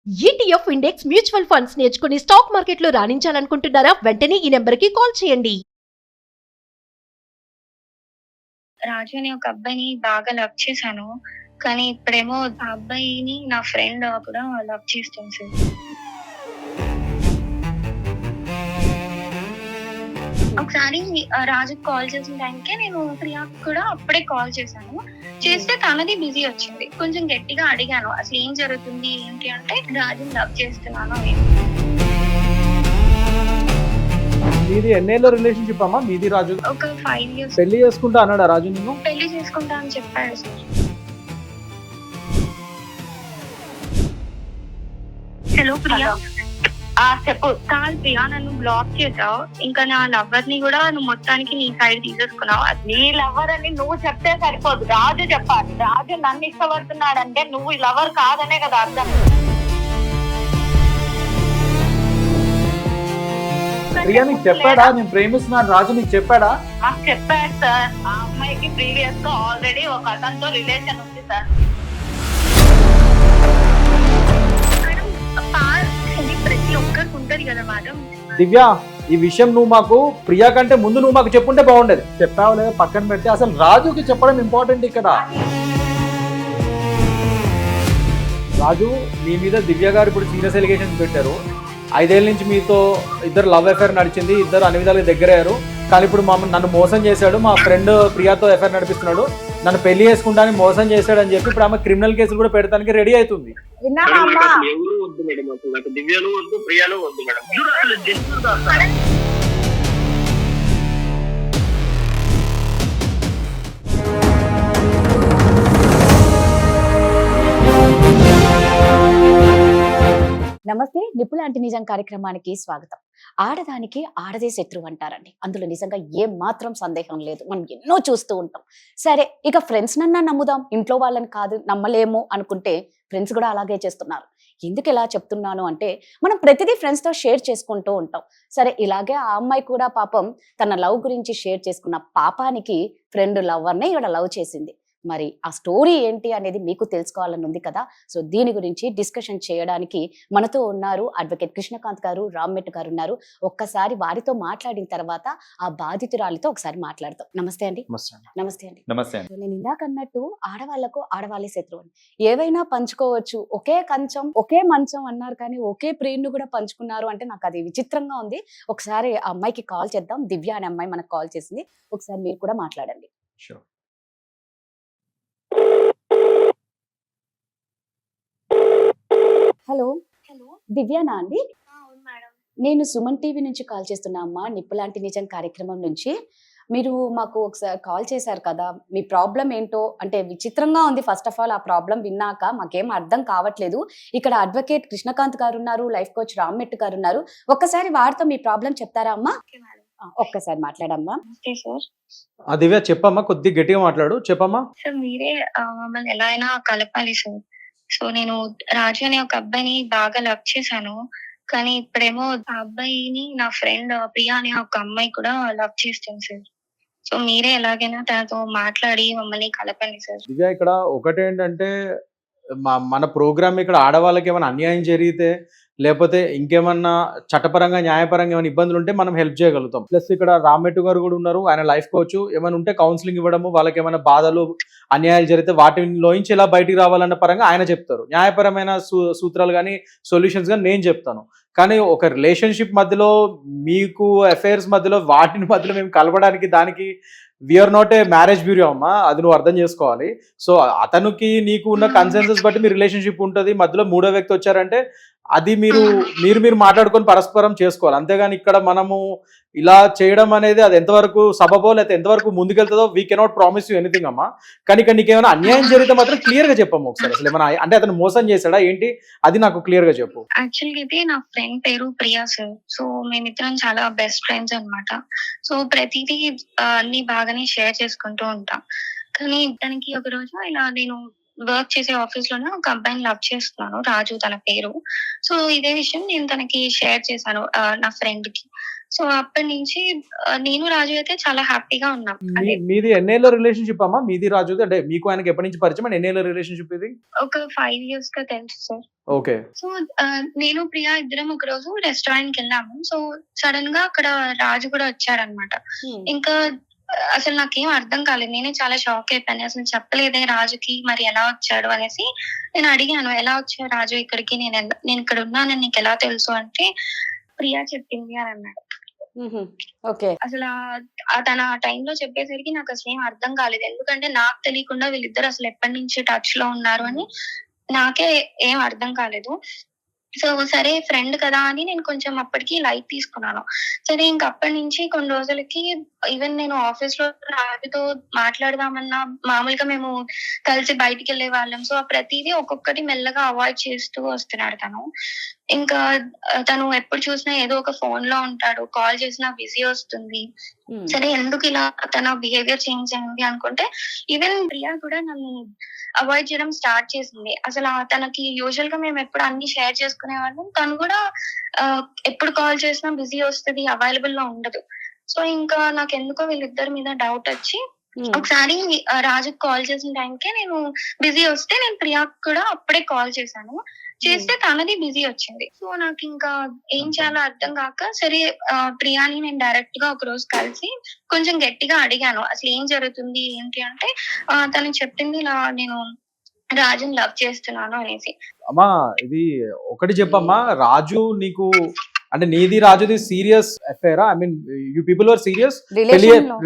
ETF index mutual funds నేర్చుకుని stock మార్కెట్లో రాణించాలనుకుంటున్నారా? వెంటనే ఈ నెంబర్కి కాల్ చేయండి. రాజు అనే ఒక అబ్బాయిని బాగా లవ్ చేశాను. కానీ ఇప్పుడేమో ఆ అబ్బాయిని నా ఫ్రెండ్ కూడా లవ్ చేస్తుంది సార్. ఒకసారి రాజుకి కాల్ చేసిన టైంకే నేను ప్రియాకి కూడా అప్పుడే కాల్ చేశాను. చేస్తే తనది బిజీ వచ్చింది. కొంచెం గట్టిగా అడిగాను అసలు ఏం జరుగుతుంది ఏంటి అంటే, రాజుని లవ్ చేస్తున్నాను అని. మీది ఎన్నేళ్ళ రిలేషన్షిప్ అమ్మా మీది రాజు? ఒక 5 years. పెళ్లి చేసుకుంటా అన్నాడా రాజు నిన్ను? పెళ్లి చేసుకుంటా అని చెప్పాడు సార్. హలో ప్రియా. చెప్పు. కాదు ప్రియా, నన్ను బ్లాక్ చేసావు. ఇంకా నా లవర్ ని కూడా నువ్వు మొత్తానికి నీ సైడ్ తీసేసుకున్నావు. నీ లవర్ అని నువ్వు చెప్తే సరిపోదు, రాజు చెప్పాలి. రాజు నన్ను ఇష్టపడుతున్నాడంటే నువ్వు లవర్ కాదనే కదా అర్థం. ప్రియా నీకు చెప్పాడా నేను ప్రేమిస్తున్నాను రాజు? నీకు చెప్పాడా? మాకు చెప్పాడు సార్. ఆ అమ్మాయికి ప్రీవియస్ గా ఆల్రెడీ ఒక అతనితో రిలేషన్ ఉంది సార్. ప్రతి ఒక్కరికి ఉంటది కదా మేడం. దివ్య, ఈ విషయం నువ్వు మాకు ప్రియా కంటే ముందు నువ్వు మాకు చెప్పుంటే బాగుండేది. చెప్పావు లేదా పక్కన పెడితే అసలు రాజుకి చెప్పడం ఇంపార్టెంట్ ఇక్కడ. రాజు మీ మీద దివ్య గారు ఇప్పుడు సీరియస్ ఎలిగేషన్స్ పెట్టారు. 5 ఏళ్ళ నుంచి మీతో ఇద్దరు లవ్ అఫేర్ నడిచింది, ఇద్దరు అన్ని విధాలుగా దగ్గరయ్యారు. కానీ ఇప్పుడు నన్ను మోసం చేశాడు, మా ఫ్రెండ్ ప్రియాతో అఫేర్ నడిపిస్తున్నాడు, నన్ను పెళ్లి చేసుకుంటానని మోసం చేశాడు అని చెప్పి ఇప్పుడు ఆమె క్రిమినల్ కేసులు కూడా పెడతానికి రెడీ అవుతుంది. విన్నావా అమ్మా? ఎవరు వద్దు మేడం, అసలు నాకు దివ్యను వద్దు ప్రియాను వద్దు మేడం. నమస్తే, నిప్పులాంటి నిజం కార్యక్రమానికి స్వాగతం. ఆడదానికి ఆడదే శత్రువు అంటారండి. అందులో నిజంగా ఏం మాత్రం సందేహం లేదు. మనం ఎన్నో చూస్తూ ఉంటాం. సరే, ఇక ఫ్రెండ్స్ నన్నా నమ్ముదాం, ఇంట్లో వాళ్ళని కాదు నమ్మలేము అనుకుంటే ఫ్రెండ్స్ కూడా అలాగే చేస్తున్నారు. ఎందుకు ఇలా చెప్తున్నాను అంటే, మనం ప్రతిదీ ఫ్రెండ్స్తో షేర్ చేసుకుంటూ ఉంటాం. సరే, ఇలాగే ఆ అమ్మాయి కూడా పాపం తన లవ్ గురించి షేర్ చేసుకున్న పాపానికి ఫ్రెండ్ లవర్నే ఇక్కడ లవ్ చేసింది. మరి ఆ స్టోరీ ఏంటి అనేది మీకు తెలుసుకోవాలని ఉంది కదా. సో దీని గురించి డిస్కషన్ చేయడానికి మనతో ఉన్నారు అడ్వకేట్ కృష్ణకాంత్ గారు, రామ్మెట్ గారు ఉన్నారు. ఒక్కసారి వారితో మాట్లాడిన తర్వాత ఆ బాధితురాలితో ఒకసారి మాట్లాడతాం. నమస్తే అండి. నమస్తే అండి. నమస్తే. నేను ఇందాక అన్నట్టు ఆడవాళ్లకు ఆడవాళ్ళే శత్రువు అని ఏవైనా పంచుకోవచ్చు. ఒకే కంచం ఒకే మంచం అన్నారు, కానీ ఒకే ప్రేమను కూడా పంచుకున్నారు అంటే నాకు అది విచిత్రంగా ఉంది. ఒకసారి ఆ అమ్మాయికి కాల్ చేద్దాం. దివ్య అనే అమ్మాయి మనకు కాల్ చేసింది. ఒకసారి మీరు కూడా మాట్లాడండి. షూర్. Hello, hello. దివ్యానా అండి? అవును మేడం. నేను సుమన్ టీవీ నుంచి కాల్ చేస్తున్నా అమ్మా, నిప్పులాంటి నిజం కార్యక్రమం నుంచి. మీరు మాకు ఒకసారి కాల్ చేశారు కదా, మీ ప్రాబ్లం ఏంటో అంటే విచిత్రంగా ఉంది. ఫస్ట్ ఆఫ్ ఆల్ ఆ ప్రాబ్లం విన్నాక మాకేం అర్థం కావట్లేదు. ఇక్కడ అడ్వకేట్ కృష్ణకాంత్ గారు ఉన్నారు, లైఫ్ కోచ్ రామ్మెట్ గారు ఉన్నారు. ఒక్కసారి వారితో మీ ప్రాబ్లం చెప్తారా అమ్మా? ఒక్కసారి మాట్లాడమ్మా. దివ్య చెప్పమ్మా, కొద్దిగా గట్టిగా మాట్లాడు, చెప్పమ్మా. సార్ మీరే మమ్మల్ని ఎలా అయినా కలపాలి సార్. సో నేను రాజు అనే ఒక అబ్బాయిని బాగా లవ్ చేశాను. కానీ ఇప్పుడేమో ఆ అబ్బాయిని నా ఫ్రెండ్ ప్రియా అనే ఒక అమ్మాయి కూడా లవ్ చేస్తుంది సార్. సో మీరే ఎలాగైనా తనతో మాట్లాడి మమ్మల్ని కలపండి సార్. దివ్య, ఇక్కడ ఒకటేంటంటే మన ప్రోగ్రామ్ ఇక్కడ ఆడవాళ్ళకి ఏమైనా అన్యాయం జరిగితే లేకపోతే ఇంకేమన్నా చట్టపరంగా న్యాయపరంగా ఏమైనా ఇబ్బందులు ఉంటే మనం హెల్ప్ చేయగలుగుతాం. ప్లస్ ఇక్కడ రామ్మెట్టు గారు కూడా ఉన్నారు, ఆయన లైఫ్ కోచ్. ఏమైనా ఉంటే కౌన్సిలింగ్ ఇవ్వడము, వాళ్ళకి ఏమైనా బాధలు అన్యాయాలు జరిగితే వాటిలోంచి ఎలా బయటికి రావాలన్న పరంగా ఆయన చెప్తారు. న్యాయపరమైన సూత్రాలు కానీ సొల్యూషన్స్ కానీ నేను చెప్తాను. కానీ ఒక రిలేషన్షిప్ మధ్యలో మీకు అఫైర్స్ మధ్యలో వాటిని మధ్యలో మేము కలపడానికి దానికి we are not a marriage bureau అమ్మా, అది నువ్వు అర్థం చేసుకోవాలి. సో అతనికి నీకు ఉన్న కన్సెన్సస్ బట్టి మీ రిలేషన్షిప్ ఉంటుంది. మధ్యలో మూడో వ్యక్తి వచ్చారంటే అది మీరు మాట్లాడుకొని పరస్పరం చేసుకోవాలి. అంతేగాని ఇక్కడ మనము ఇలా చేయడం అనేది అది ఎంతవరకు సబబో లేకపోతే ఎంతవరకు ముందుకెళ్తుందో we cannot promise you anything అమ్మా. కానీ ఇక్కడ నీకు ఏమైనా అన్యాయం జరిగితే మాత్రం క్లియర్ గా చెప్పమ్మా ఒకసారి. అసలు ఏమైనా అంటే అతను మోసం చేశాడా ఏంటి, అది నాకు క్లియర్ గా చెప్పు. యాక్చువల్గా అయితే నా ఫ్రెండ్ పేరు ప్రియా సార్. సో మేమిద్దరం చాలా బెస్ట్ ఫ్రెండ్స్ అన్నమాట. సో ప్రతిదీ అన్ని బాగానే షేర్ చేసుకుంటూ ఉంటాం. కానీ తనకి ఒక రోజు ఇలా నేను వర్క్ చేసే ఆఫీస్ లోనే ఒక అబ్బాయిని లవ్ చేస్తున్నాను, రాజు తన పేరు. సో ఇదే విషయం నేను తనకి షేర్ చేశాను, నా ఫ్రెండ్ కి. సో అప్పటి నుంచి నేను రాజు అయితే చాలా హ్యాపీగా ఉన్నాం. అంటే మీది ఎన్నేళ్ళ రిలేషన్షిప్ అమ్మా? మీది రాజుది అంటే మీకు ఆయనకి ఎప్పటి నుంచి పరిచయం? ఎన్నేళ్ళ రిలేషన్షిప్ ఇది? ఒక 5 years గా తెలుసు సార్. ఓకే. సో నేను ప్రియా ఇద్దరం ఒక రోజు రెస్టారెంట్ కి వెళ్ళాము. సో సడన్ గా అక్కడ రాజు కూడా వచ్చారనమాట. ఇంకా అసలు నాకేం అర్థం కాలేదు. నేనే చాలా షాక్ అయిపోయాను. అసలు చెప్పలేదే రాజుకి, మరి ఎలా వచ్చాడు అనేసి నేను అడిగాను, ఎలా వచ్చాడు రాజు ఇక్కడికి, నేను ఇక్కడ ఉన్నానని నీకు ఎలా తెలుసు అంటే ప్రియా చెప్పింది అని అన్నాడు. ఓకే. అసలు తన ఆ టైంలో చెప్పేసరికి నాకు అసలు ఏం అర్థం కాలేదు. ఎందుకంటే నాకు తెలియకుండా వీళ్ళిద్దరు అసలు ఎప్పటి నుంచి టచ్ లో ఉన్నారు అని నాకే ఏం అర్థం కాలేదు. సో సరే ఫ్రెండ్ కదా అని నేను కొంచెం అప్పటికి లైట్ తీసుకున్నాను. సరే ఇంక అప్పటి నుంచి కొన్ని రోజులకి ఈవెన్ నేను ఆఫీస్ లో రాజుతో మాట్లాడదామన్నా మామూలుగా మేము కలిసి బయటికి వెళ్ళే వాళ్ళం. సో ప్రతిదీ ఒక్కొక్కటి మెల్లగా అవాయిడ్ చేస్తూ వస్తున్నాడు తను. ఇంకా తను ఎప్పుడు చూసినా ఏదో ఒక ఫోన్ లో ఉంటాడు, కాల్ చేసినా బిజీ వస్తుంది. సరే ఎందుకు ఇలా తన బిహేవియర్ చేంజ్ అయింది అనుకుంటే ఈవెన్ ప్రియా కూడా నన్ను అవాయిడ్ చేయడం స్టార్ట్ చేసింది. అసలు తనకి యూజువల్ గా మేము ఎప్పుడు అన్ని షేర్ చేసుకునే వాళ్ళం, తను కూడా ఎప్పుడు కాల్ చేసినా బిజీ వస్తుంది, అవైలబుల్ లో ఉండదు. సో ఇంకా నాకు ఎందుకో వీళ్ళిద్దరి మీద డౌట్ వచ్చి ఒకసారి రాజుకి కాల్ చేసిన టైంకే నేను బిజీ వస్తే నేను ప్రియాకి కూడా అప్పుడే కాల్ చేశాను. చేస్తే తనది బిజీ వచ్చింది. సో నాకు ఇంకా ఏం చేయాలో అర్థం కాక సరే ప్రియాని నేను డైరెక్ట్ గా ఒక రోజు కలిసి కొంచెం గట్టిగా అడిగాను అసలు ఏం జరుగుతుంది ఏంటి అంటే తను చెప్పింది ఇలా నేను రాజుని లవ్ చేస్తున్నాను అనేసి. అమ్మా ఇది ఒకటి చెప్పమ్మా, రాజు నీకు అంటే నీది రాజుది సీరియస్ అఫేరా? I mean you people are serious?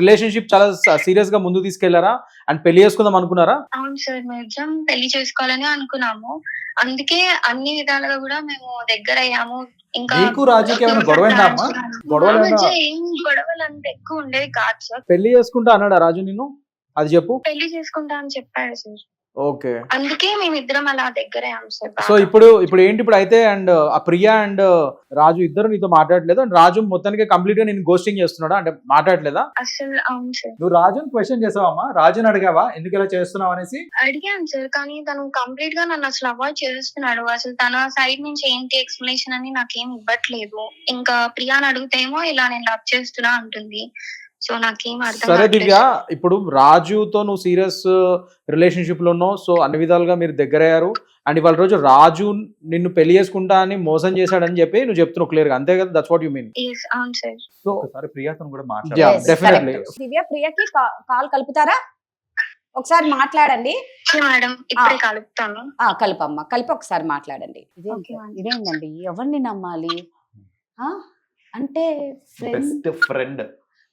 Relationship చాలా సీరియస్ గా ముందు తీసుకెళ్లారా అండ్ పెళ్లి చేసుకుందాం అనుకున్నారా? అవును సార్, మేము పెళ్లి చేసుకోవాలని అనుకున్నాము. అందుకే అన్ని విధాలుగా కూడా మేము దగ్గర అయ్యాము. ఇంకా ఏం గొడవలు అంత ఎక్కువ ఉండేవి కాదు సార్. పెళ్లి చేసుకుంటా అన్నాడా రాజు నిన్ను? అది చెప్పు. పెళ్లి చేసుకుంటా అని చెప్పాడు సార్. ఓకే. అందుకే మేమిద్దరం అలా దగ్గర అయ్యాము సార్. సో ఇప్పుడు ఏంటి ఇప్పుడు అయితే అండ్ ఆ ప్రియా అండ్ రాజు ఇద్దరు నీతో మాట్లాడలేదు అండ్ రాజు మొత్తానికి కంప్లీట్ గా నేను గోస్టింగ్ చేస్తున్నాడా అంటే మాట్లాడలేదా? అసలు అవును సార్. నువ్వు రాజుని క్వశ్చన్ చేసావమ్మా? రాజుని అడిగావా ఎందుకు ఇలా చేస్తున్నావు అనేసి? అడిగాను సార్, కానీ తను కంప్లీట్ గా నన్ను అసలు అవాయిడ్ చేస్తున్నాడు. అసలు తన సైడ్ నుంచి ఏంటి ఎక్స్ప్లెనేషన్ అని నాకేం ఇవ్వట్లేదు. ఇంకా ప్రియాని అడిగితేమో ఇలా నేను లవ్ చేస్తున్నా అంటుంది. సో నాకేం అర్థం. సరే దివ్య, ఇప్పుడు రాజుతో నువ్వు సీరియస్ రిలేషన్షిప్ లో ఉన్నావు. సో అన్ని విధాలుగా మీరు దగ్గర అయ్యారు అండ్ ఇవాళ రోజు రాజు నిన్ను పెళ్లి చేసుకుంటా అని మోసం చేశాడని చెప్పి నువ్వు చెప్తున్నావు క్లియర్ గా, అంతే కదా? That's what you mean. అవును సార్. సో ఒకసారి ప్రియాతో కూడా మాట్లాడాలి. డెఫినెట్లీ. దివ్య ప్రియకి కాల్ కలుపుతారా? ఒకసారి మాట్లాడండి మేడం. ఇప్పుడే కలుపుతాను. కలుపమ్మా, కలిపి ఒకసారి మాట్లాడండి. ఇదేంటండి, ఎవరిని నమ్మాలి? అంటే బెస్ట్ ఫ్రెండ్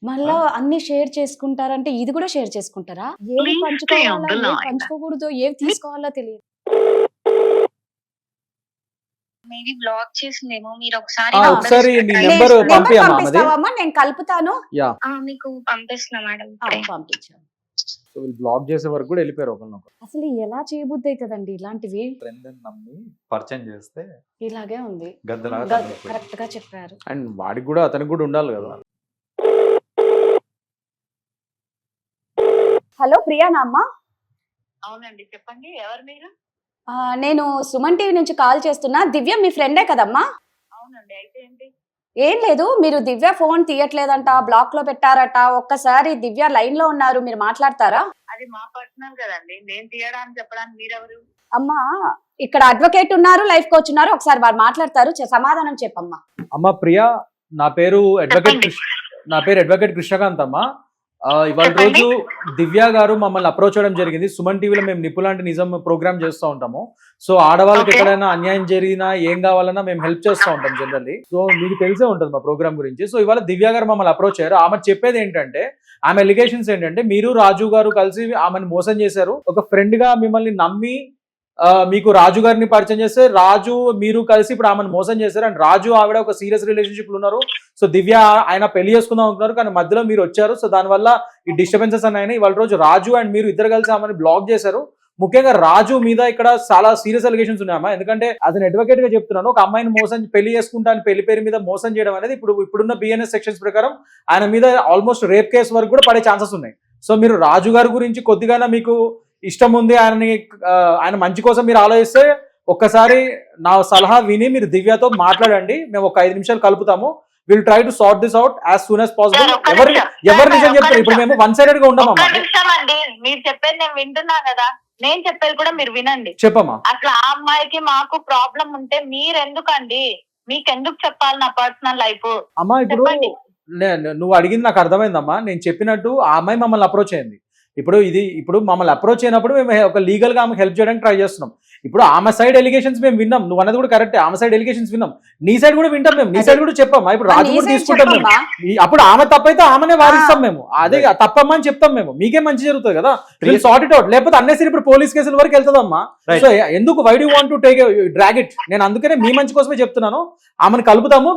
మళ్ళా అన్ని షేర్ చేసుకుంటారంటే ఇది కూడా షేర్ చేసుకుంటారా? ఏవి పంచుకోవాలో ఏవి పంచుకోకూడదు, ఏవి తీసుకోవాలో తెలియదు. మేబీ బ్లాక్ చేసిందేమో. మీరు ఒకసారి పంపిస్తావమ్మా? నేను కలుపుతాను, మీకు పంపిస్తున్నా మేడం. పంపించాను. సో బ్లాక్ చేసే వరకు కూడా వెళ్ళిపోయారు ఒకరినొకరు. అసలు ఎలా చేయబుద్ధి అవుతుందండి ఇలాంటివి? ఫ్రెండ్ నమ్మి పరిచయం చేస్తే ఇలాగే ఉంది. కరెక్ట్ గా చెప్పారు. అండ్ వాడికి కూడా అతనికి కూడా ఉండాలి కదా. హలో ప్రియానా అమ్మా? అవునండి, చెప్పండి. ఎవరు మీరు? నేను సుమన్ టీవీ నుంచి కాల్ చేస్తున్నా. దివ్య మీ ఫ్రెండే కదమ్మా? అవునండి. అయితే ఏంటి? ఏం లేదు, మీరు దివ్య ఫోన్ తీయట్లేదంట, బ్లాక్ లో పెట్టారట. ఒక్కసారి దివ్య లైన్ లో ఉన్నారు, మీరు మాట్లాడతారా? అది మా పర్సనల్ కదండి, నేను తీయడానికి చెప్పడానికి మీరెవరు? అమ్మా ఇక్కడ అడ్వకేట్ ఉన్నారు, లైఫ్ కోచ్ ఉన్నారు, ఒకసారి వారు మాట్లాడతారు, సమాధానం చెప్పమ్మా. అమ్మా ప్రియా, నా పేరు అడ్వకేట్ కృష్ణకాంత్ అమ్మా. ఇవాళ రోజు దివ్య గారు మమ్మల్ని అప్రోచ్ అవ్వడం జరిగింది. సుమన్ టీవీలో మేము నిపులాంటి నిజం ప్రోగ్రామ్ చేస్తూ ఉంటాము. సో ఆడవాళ్ళకి ఎక్కడైనా అన్యాయం జరిగినా ఏం కావాలన్నా మేము హెల్ప్ చేస్తూ ఉంటాం జనరల్లీ. సో మీకు తెలిసే ఉంటుంది మా ప్రోగ్రామ్ గురించి. సో ఇవాళ దివ్య గారు మమ్మల్ని అప్రోచ్ అయ్యారు. ఆమె చెప్పేది ఏంటంటే, ఆమె ఎలిగేషన్స్ ఏంటంటే మీరు రాజు గారు కలిసి ఆమెను మోసం చేశారు. ఒక ఫ్రెండ్ గా మిమ్మల్ని నమ్మి మీకు రాజు గారిని పరిచయం చేస్తే రాజు మీరు కలిసి ఇప్పుడు ఆమెను మోసం చేశారు అండ్ రాజు ఆవిడ ఒక సీరియస్ రిలేషన్షిప్ లో ఉన్నారు. సో దివ్య ఆయన పెళ్లి చేసుకుందాం అనుకున్నారు, కానీ మధ్యలో మీరు వచ్చారు. సో దానివల్ల ఈ డిస్టర్బెన్సెస్ అన్నాయి. ఇవాళ రోజు రాజు అండ్ మీరు ఇద్దరు కలిసి ఆమెను బ్లాక్ చేశారు. ముఖ్యంగా రాజు మీద ఇక్కడ చాలా సీరియస్ అలిగేషన్స్ ఉన్నాయమ్మా. ఎందుకంటే అతను అడ్వకేట్ గా చెప్తున్నాను, ఒక అమ్మాయిని మోసం పెళ్లి చేసుకుంటా అని పెళ్లి పేరు మీద మోసం చేయడం అనేది ఇప్పుడున్న బిఎన్ఎస్ సెక్షన్స్ ప్రకారం ఆయన మీద ఆల్మోస్ట్ రేప్ కేసు వరకు కూడా పడే ఛాన్సెస్ ఉన్నాయి. సో మీరు రాజు గారి గురించి కొద్దిగా మీకు ఇష్టం ఉంది, ఆయన మంచి కోసం మీరు ఆలోచిస్తే ఒక్కసారి నా సలహా విని మీరు దివ్యతో మాట్లాడండి. మేము ఒక 5 నిమిషాలు కలుపుతాము. Will try to sort this out as soon as possible. Sir, ఒక్క ఎవరు నిమిషం. ఎవరు సార్, నిజం ఒక్క చెప్తారు? ఇప్పుడు నిమిషం. మేము వన్ సైడెడ్ గా ఒక్క ఉండమమ్మా. నిమిషం అండి, మీరు చెప్పేది నేను వింటున్నా కదా, నేను చెప్పేది కూడా మీరు వినండి. చెప్పమ్మా. అసలు ఆ అమ్మాయికి మాకు ప్రాబ్లం ఉంటే మీరెందుకండి, మీకెందుకు చెప్పాలి నా పర్సనల్ లైఫ్? అమ్మా ఇప్పుడు చెప్పండి. నువ్వు అడిగింది నాకు అర్థమైందమ్మా. నేను చెప్పినట్టు ఆ అమ్మాయి మమ్మల్ని అప్రోచ్ అయింది. ఇప్పుడు మమ్మల్ని అప్రోచ్ అయినప్పుడు మేము ఒక లీగల్ గా ఆమెకు హెల్ప్ చేయడానికి ట్రై చేస్తున్నాం. ఇప్పుడు ఆమె సైడ్ ఎలిగేషన్స్ మేము విన్నాం, నువ్వు అన్నది కూడా కరెక్టే, ఆమె సైడ్ ఎలిగేషన్స్ విన్నాం, నీ సైడ్ కూడా వింటాం మేము, నీ సైడ్ కూడా చెప్పామా. ఇప్పుడు రాజు కూడా తీసుకుంటాం మేము. అప్పుడు ఆమె తప్పైతే ఆమెనే వాదిస్తాం మేము, అదే తప్పమ్మా అని చెప్తాం మేము, మీకే మంచి జరుగుతుంది కదా, సార్ట్ ఇట్ అవుట్. లేకపోతే అన్నెసరీ ఇప్పుడు పోలీస్ కేసుల వరకు వెళ్తుందమ్మా. సో ఎందుకు why do want to take drag it? నేను అందుకనే మీ మంచి కోసమే చెప్తున్నాను, ఆమెను కలుపుతాము.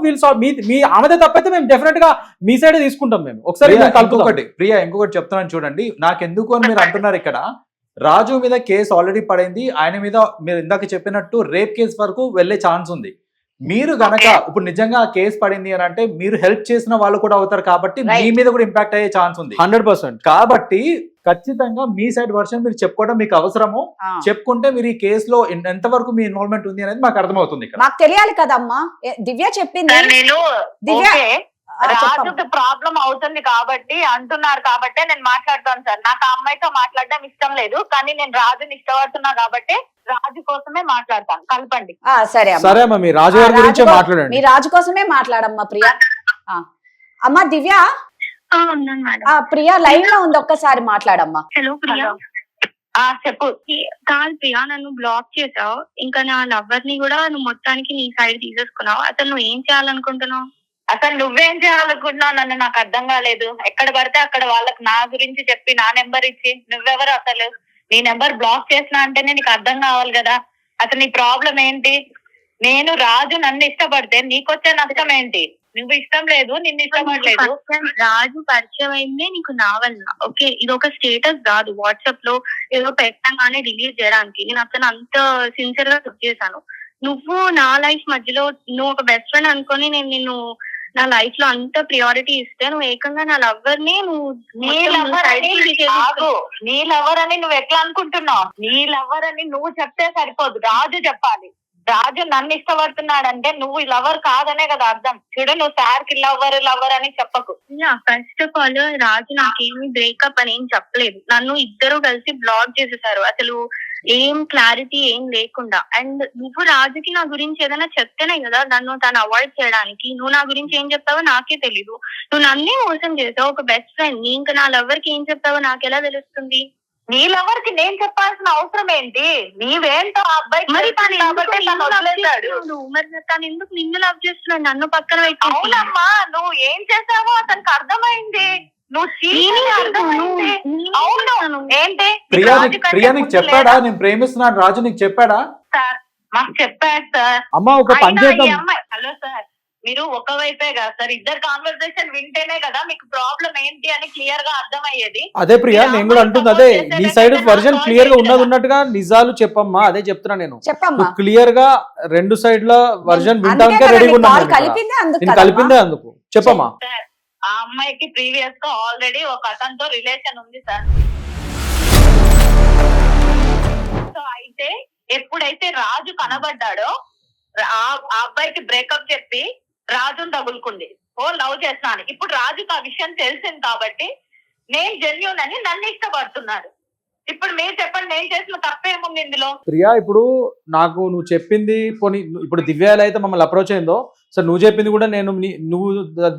మీ ఆమెదే తప్పైతే మేము డెఫినెట్ గా మీ సైడ్ తీసుకుంటాం మేము. ఒకసారి ప్రియా ఇంకొకటి చెప్తున్నాను చూడండి, నాకెందుకు అని మీరు అంటున్నారు. ఇక్కడ రాజు మీద కేసు ఆల్రెడీ పడింది, ఆయన మీద మీరు ఇందాక చెప్పినట్టు రేప్ కేసు వరకు వెళ్లే ఛాన్స్ ఉంది. మీరు గనక ఇప్పుడు నిజంగా ఆ కేసు పడింది అని అంటే మీరు హెల్ప్ చేసిన వాళ్ళు కూడా అవుతారు కాబట్టి మీ మీద కూడా ఇంపాక్ట్ అయ్యే ఛాన్స్ ఉంది 100%. కాబట్టి ఖచ్చితంగా మీ సైడ్ వర్షన్ మీరు చెప్పుకోవడం మీకు అవసరము. చెప్పుకుంటే మీరు ఈ కేసులో ఎంతవరకు మీ ఇన్వాల్వ్మెంట్ ఉంది అనేది మాకు అర్థమవుతుంది. ఇక్కడ మాకు తెలియాలి కదమ్మా. దివ్య చెప్పింది. సార్, నేను దివ్య, ఓకే, చెప్పమ్మా. రాజుకి ప్రాబ్లం అవుతుంది కాబట్టి అంటున్నారు కాబట్టి నేను మాట్లాడతాను సార్. నాకు ఆ అమ్మాయితో మాట్లాడడం ఇష్టం లేదు, కానీ నేను రాజుని ఇష్టపడుతున్నా కాబట్టి రాజు కోసమే మాట్లాడతాను. కలపండి. సరే సరే అమ్మా, మీ రాజు గారి గురించే మాట్లాడండి. మీ రాజు కోసమే మాట్లాడమ్మా ప్రియా. అమ్మా దివ్య, ఉన్నాను మేడం. ప్రియా లైవ్ లో ఉంది, ఒక్కసారి మాట్లాడమ్మా. హలో ప్రియా. చెప్పు. కాదు ప్రియా, నన్ను బ్లాక్ చేసావు, ఇంకా నా లవర్ ని కూడా నువ్వు మొత్తానికి నీ సైడ్ తీసేసుకున్నావు. అసలు నువ్వు ఏం చేయాలనుకుంటున్నావు? అసలు నువ్వేం చేయాలనుకుంటున్నావు నన్ను నాకు అర్థం కాలేదు. ఎక్కడ పడితే అక్కడ వాళ్ళకి నా గురించి చెప్పి నా నెంబర్ ఇచ్చి నువ్వెవరు అసలు? నీ నెంబర్ బ్లాక్ చేసినా అంటేనే నీకు అర్థం కావాలి కదా. అసలు నీ ప్రాబ్లం ఏంటి? నేను రాజు నన్ను ఇష్టపడితే నీకొచ్చే నష్టం ఏంటి? నువ్వు ఇష్టం లేదు, నిన్ను ఇష్టపడలేదు. రాజు పరిచయం అయిందే నీకు నా వల్ల. ఓకే, ఇది ఒక స్టేటస్ కాదు వాట్సాప్ లో ఏదో పెట్టగానే రిలీజ్ చేయడానికి. నేను అతను అంత సిన్సియర్ గా చేశాను. నువ్వు నా లైఫ్ మధ్యలో నువ్వు ఒక బెస్ట్ ఫ్రెండ్ అనుకొని నేను నిన్ను నా లైఫ్ లో అంత ప్రియారిటీ ఇస్తే నువ్వు ఏకంగా నా లవర్ ని నీ లవర్ అని నువ్వు ఎట్లా అనుకుంటున్నావు? నీ లవర్ అని నువ్వు చెప్తే సరిపోదు, రాజు చెప్పాలి. రాజు నన్ను ఇష్టపడుతున్నాడంటే నువ్వు లవర్ కాదనే కదా అర్థం. చూడు, నువ్వు సార్ కి లవర్ అని చెప్పకు. ఫస్ట్ ఆఫ్ ఆల్ రాజు నాకేమి బ్రేకప్ అని ఏం చెప్పలేదు. నన్ను ఇద్దరు కలిసి బ్లాక్ చేసేసారు, అసలు ఏం క్లారిటీ ఏం లేకుండా. అండ్ నువ్వు రాజుకి నా గురించి ఏదైనా చెప్తేనే కదా నన్ను తను అవాయిడ్ చేయడానికి. నువ్వు నా గురించి ఏం చెప్తావో నాకే తెలీదు. నువ్వు నన్నే మోసం చేసావు, ఒక బెస్ట్ ఫ్రెండ్ ని. ఇంకా నా లవర్ కి ఏం చెప్తావో నాకు ఎలా తెలుస్తుంది? నీ లవర్ కి నేను చెప్పాల్సిన అవసరం ఏంటి? నీవేంటో ఆ అబ్బాయి మరి తను వదిలేస్తాడు. మరి తను ఎందుకు నిన్ను లవ్ చేస్తున్నాడు నన్ను పక్కన పెట్టి? అవునమ్మా, నువ్వు ఏం చేసావో అతనికి అర్థమైంది. అవును ఏంటి? ప్రియా నీకు చెప్పాడా నేను ప్రేమిస్తున్నాను రాజు? నీకు చెప్పాడా? సార్ మాకు చెప్పాడు సార్. అమ్మా ఒక పని చేద్దాం. హలో సార్, మీరు ఒకవైపే కదా సార్, ఇద్దరు కాన్వర్సేషన్ వింటేనే కదా మీకు ప్రాబ్లం ఏంటి అని క్లియర్ గా అర్థమయ్యేది. అదే ప్రియా, నేను కూడా అంటుంది అదే, నీ సైడ్ వర్జన్ క్లియర్ గా ఉన్నట్టుగా నిజాలు చెప్పమ్మా. అదే చెప్తున్నా నేను, చెప్పమ్మా. క్లియర్ గా రెండు సైడ్ల వర్జన్ వినడానికి రెడీగా ఉన్నాను. కలిపిందే అందుకు చెప్పమ్మా. సార్, ఆ అమ్మాయికి ప్రీవియస్ గా ఆల్రెడీ ఒక అతనితో రిలేషన్ ఉంది సార్. సో అయితే ఎప్పుడైతే రాజు కనబడ్డాడో ఆ అబ్బాయికి బ్రేకప్ చెప్పి రాజును తగులుకుంది. లవ్ చేస్తున్నాను. ఇప్పుడు రాజుకి ఆ విషయం తెలిసింది కాబట్టి నేను జెన్యూన్ అని నన్ను ఇష్టపడుతున్నాడు. ఇప్పుడు మీరు చెప్పండి, నేను చేసిన తప్పేముంది ఇందులో? ప్రియా, ఇప్పుడు నాకు నువ్వు చెప్పింది పోనీ, ఇప్పుడు దివ్యాలు అయితే మమ్మల్ని అప్రోచ్ అయిందో సార్, నువ్వు చెప్పింది కూడా నేను నువ్వు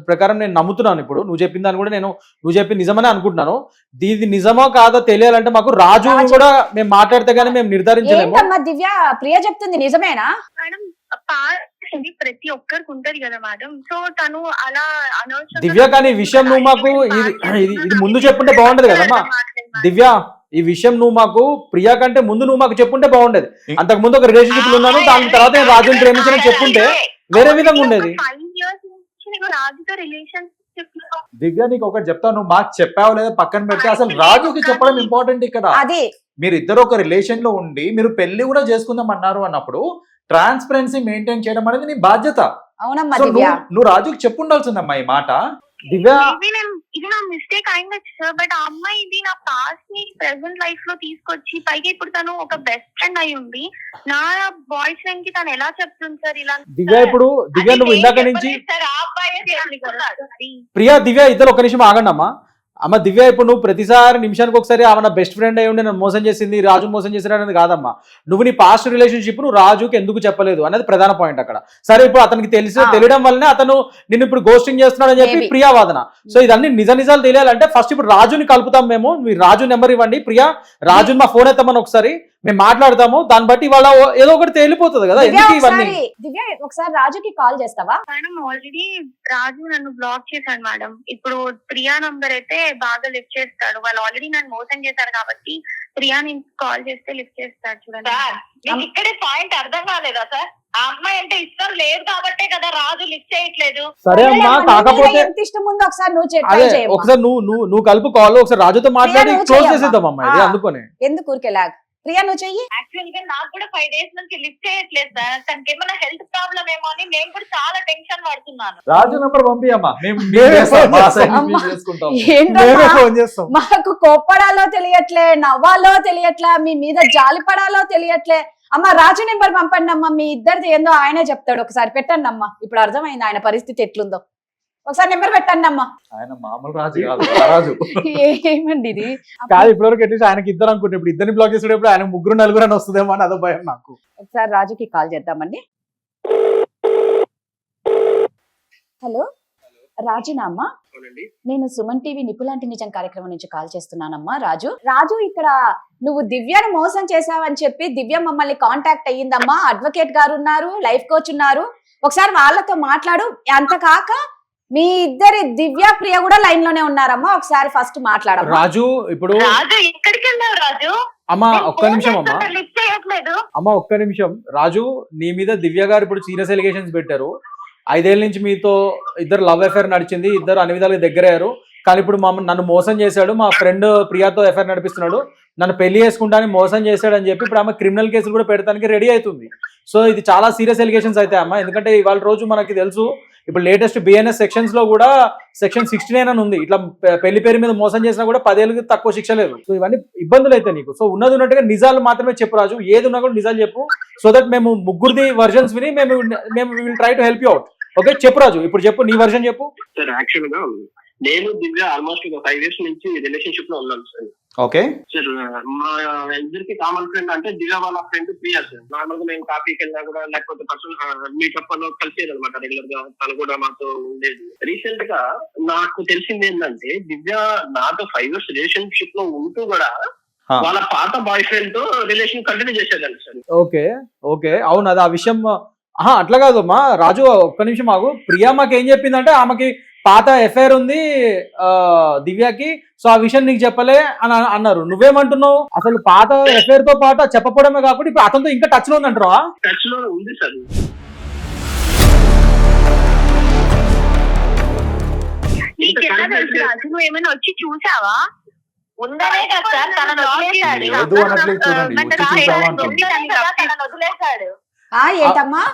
ప్రకారం నేను నమ్ముతున్నాను. ఇప్పుడు నువ్వు చెప్పిన దాన్ని కూడా నువ్వు చెప్పింది నిజమనే అనుకుంటున్నాను. ఇది నిజమో కాదో తెలియాలంటే మాకు రాజు కూడా మేము మాట్లాడితే గానీ మేము నిర్ధారించలేము. దివ్య, ప్రియా చెప్తుంది నిజమేనా? మేడం ప్రతి ఒక్కరికి ఉంటది కదా మేడం. సో తను అలా అనవసరంగా దివ్య, కానీ ఈ విషయం నువ్వు మాకు ఇది ముందు చెప్పుంటే బాగుంటది కదమ్మా. దివ్య, ఈ విషయం నువ్వు మాకు ప్రియా కంటే ముందు నువ్వు మాకు చెప్పుంటే బాగుండేది. అంతకు ముందు ఒక రిలేషన్షిప్ లో ఉన్నాను, దాని తర్వాత నేను రాజుని ప్రేమించని చెప్పుంటే వేరే విధంగా ఉండేది. 5 years నుంచి రాజుతో రిలేషన్షిప్. దివ్య, నీకు ఒకటి చెప్తావు, నువ్వు మాకు చెప్పావు లేదా పక్కన పెట్టి అసలు రాజుకి చెప్పడం ఇంపార్టెంట్. ఇక్కడ మీరు ఇద్దరు ఒక రిలేషన్ లో ఉండి మీరు పెళ్లి కూడా చేసుకుందాం అన్నారు అన్నప్పుడు ట్రాన్స్పరెన్సీ మెయింటైన్ చేయడం అనేది నీ బాధ్యత. అవునమ్మా దివ్య, నువ్వు రాజుకి చెప్పుండాల్సిందమ్మా ఈ మాట. దివ్య ఇది నా మిస్టేక్ అయింది సార్. బట్ ఆ అమ్మాయి ఇది నా పాస్ట్ ని ప్రెసెంట్ లైఫ్ లో తీసుకొచ్చి పైగా ఇప్పుడు తను ఒక బెస్ట్ ఫ్రెండ్ అయి ఉంది. నా బాయ్ ఫ్రెండ్ కి తను ఎలా చెప్తుంది సార్ ఇలా? దివ్య ఇప్పుడు దివ్య నువ్వు ఇందాక నుంచి సార్ ఆ అబ్బాయే చేసుకున్నాడు. ప్రియా దివ్య ఇద్దరు ఒక నిమిషం ఆగండి అమ్మ దివ్య ఇప్పుడు నువ్వు ప్రతిసారి నిమిషానికి ఒకసారి ఆమె బెస్ట్ ఫ్రెండ్ అయి ఉండి నన్ను మోసం చేసింది, రాజు మోసం చేసినాడు అనేది కాదమ్మా. నువ్వు నీ పాస్ట్ రిలేషన్షిప్ నువ్వు రాజుకి ఎందుకు చెప్పలేదు అనేది ప్రధాన పాయింట్ అక్కడ. సరే ఇప్పుడు అతనికి తెలియడం వల్లనే అతను నిన్ను ఇప్పుడు గోస్టింగ్ చేస్తున్నాడు అని చెప్పి Maybe. ప్రియా వాదన. సో ఇదన్నీ నిజాలు తెలియాలంటే ఫస్ట్ ఇప్పుడు రాజుని కలుపుతాం మేము. మీరు రాజు నెంబర్ ఇవ్వండి ప్రియా, రాజుని మా ఫోన్ ఎత్తామని ఒకసారి మేము మాట్లాడతాము. దాన్ని బట్టి వాళ్ళ ఏదో ఒకటి తేలిపోతుంది కదా ఎందుకు ఇవన్నీ. దివ్య ఒకసారి రాజుకి కాల్ చేస్తావా? మేడం ఆల్రెడీ రాజు నన్ను బ్లాక్ చేశాడు మేడం. ఇప్పుడు ప్రియా నంబర్ అయితే బాగా లిఫ్ట్ చేస్తాడు. వాళ్ళు ఆల్రెడీ నన్ను మోసం చేశారు కాబట్టి ప్రియా నేను కాల్ చేస్తే లిఫ్ట్ చేస్తాడు. చూడండి సార్ మీకు ఇక్కడే పాయింట్ అర్థం కాలేదా సార్? ఆ అమ్మాయి అంటే ఇష్టం లేదు కాబట్టే కదా రాజు లిఫ్ట్ చేయట్లేదు. సరే అమ్మా, కాకపోతే ఎంత ఇష్టం ఉందో ఒకసారి నువ్వు అదే try చేయమ్మా. ఒకసారి నువ్వు కలుపు కాల్ ఒకసారి రాజుతో మాట్లాడి నువ్వు క్లోజ్ చెయ్యమ్మా. చేసేద్దాం అమ్మా ఇది. ఆ. అందుకనే ఎందుకు ఊరికే ప్రియా నువ్వు చెయ్యి. యాక్చువల్ గా నాకు కూడా 5 days నుంచి లిఫ్ట్ చేయట్లేదు సార్. తనకి ఏమైనా హెల్త్ ప్రాబ్లం ఏమో అని నేను కూడా చాలా టెన్షన్ పడుతున్నాను. రాజు నంబర్ పంపియమ్మా, మేము మేమే చేస్తాం, మా ఫోన్ side నుంచి అమ్మా. మేము చేసుకుంటాం. ఏంటమ్మా? మేమే ఫోన్ చేస్తాం. మాకు కోప్పడాలో తెలియట్లే, నవ్వాలో తెలియట్లే, మీ మీద జాలిపడాలో తెలియట్లే. అమ్మ రాజు నెంబర్ పంపండి అమ్మా, మీ ఇద్దరిది ఏందో ఆయనే చెప్తాడు. ఒకసారి పెట్టండి అమ్మా, ఇప్పుడు అర్థమైంది ఆయన పరిస్థితి ఎట్లుందో. ఒకసారి నెంబర్ పెట్టండి అమ్మా. ఆయన మామూలు రాజు కాదు, రాజు. ఏమండి ఇది? కాదు ఇప్పటివరకు అట్లీస్ట్ ఆయనకి ఇద్దరు అనుకుంటే ఇప్పుడు ఇద్దరిని బ్లాక్ చేసేటప్పుడు ఆయన ముగ్గురు నలుగురు అని వస్తుందేమో అని అదో భయం నాకు. ఒకసారి రాజుకి కాల్ చేద్దామండి. హలో రాజునా అమ్మా? అవునండి. నేను సుమన్ టీవీ నిపులాంటి నిజం కార్యక్రమం నుంచి కాల్ చేస్తున్నానమ్మా. రాజు ఇక్కడ నువ్వు దివ్యను మోసం చేసావని చెప్పి దివ్య మమ్మల్ని కాంటాక్ట్ అయ్యిందమ్మా. అడ్వకేట్ గారు ఉన్నారు, లైఫ్ కోచ్ ఉన్నారు, ఒకసారి వాళ్ళతో మాట్లాడు. అంత కాక మీ ఇద్దరి దివ్య ప్రియ కూడా లైన్ లోనే ఉన్నారమ్మా, ఒకసారి ఫస్ట్ మాట్లాడమ్మా. రాజు ఇప్పుడు రాజు ఎక్కడికి వెళ్ళావు రాజు? అమ్మా నేను ఒక్క నిమిషం అమ్మా, లిఫ్ట్ చేయట్లేదు. అమ్మ ఒక్క నిమిషం. రాజు నీ మీద దివ్య గారు ఇప్పుడు సీరియస్ ఎలిగేషన్స్ పెట్టారు. 5 ఏళ్ళ నుంచి మీతో ఇద్దరు లవ్ అఫేర్ నడిచింది, ఇద్దరు అన్ని విధాలుగా దగ్గరయ్యారు. కానీ ఇప్పుడు నన్ను మోసం చేశాడు, మా ఫ్రెండ్ ప్రియాతో అఫేర్ నడిపిస్తున్నాడు, నన్ను పెళ్లి చేసుకుంటానని మోసం చేశాడు అని చెప్పి ఇప్పుడు ఆమె క్రిమినల్ కేసులు కూడా పెడతానికి రెడీ అవుతుంది. సో ఇది చాలా సీరియస్ ఎలిగేషన్స్ అయితే అమ్మా. ఎందుకంటే ఇవాళ రోజు మనకి తెలుసు ఇప్పుడు లేటెస్ట్ బిఎన్ఎస్ సెక్షన్స్ లో కూడా సెక్షన్ 69 అని ఉంది. ఇట్లా పెళ్లి పేరు మీద మోసం చేసినా కూడా 10 ఏళ్ళకి తక్కువ శిక్ష లేదు. సో ఇవన్నీ ఇబ్బందులు అయితే నీకు. సో ఉన్నది ఉన్నట్టుగా నిజాలు మాత్రమే చెప్పు రాజు, ఏది ఉన్నా కూడా నిజాలు చెప్పు. సో దట్ మేము ముగ్గురిది వర్జన్స్ విని మేము will try to help you out. Okay చెప్పు రాజు, ఇప్పుడు చెప్పు నీ వర్జన్ చెప్పు. సార్ యాక్చువల్ గా నేను దివ్య ఆల్మోస్ట్ ఒక 5 years నుంచి రిలేషన్షిప్ లో ఉన్నాను సార్. ఓకే సార్ మా ఇద్దరికి కామన్ ఫ్రెండ్ అంటే దివ్య వాళ్ళ ఫ్రెండ్ ప్రియా సార్. నార్మల్ గా మేము కాఫీకి వెళ్ళినా కూడా లేకపోతే పర్సనల్ మీటప్ లో కలిసేది అనమాట రెగ్యులర్ గా. తను కూడా మాతో ఉండేది. రీసెంట్ గా నాకు తెలిసింది ఏంటంటే దివ్య నాతో 5 years రిలేషన్షిప్ లో ఉంటూ కూడా వాళ్ళ పాత బాయ్ ఫ్రెండ్ తో రిలేషన్ కంటిన్యూ చేసేదాన్ని సార్. ఓకే ఓకే అవును అది ఆ విషయం. అట్లా కాదు అమ్మా రాజు, ఒక్క నిమిషం ఆగు. ప్రియా మాకు ఏం చెప్పిందంటే ఆమెకి పాత ఎఫ్ఐఆర్ ఉంది దివ్యకి, సో ఆ విషయం నీకు చెప్పలే అని అన్నారు. నువ్వేమంటున్నావు? అసలు పాత ఎఫ్ఐఆర్ తో పాటు చెప్పకపోవడమే కాకుండా ఇప్పుడు అతనితో ఇంకా టచ్ లో ఉందంటారా? టచ్ లో ఉంది సార్. నువ్వు ఏమైనా వచ్చి చూసావా? ఉందనే కదా సార్ తనను వదిలేశాడు. లేదు అనట్లేదు చూడండి, వచ్చి చూసావా అంటారు. ఉందనే కదా తనను వదిలేశాడు. ఏంటమ్మా?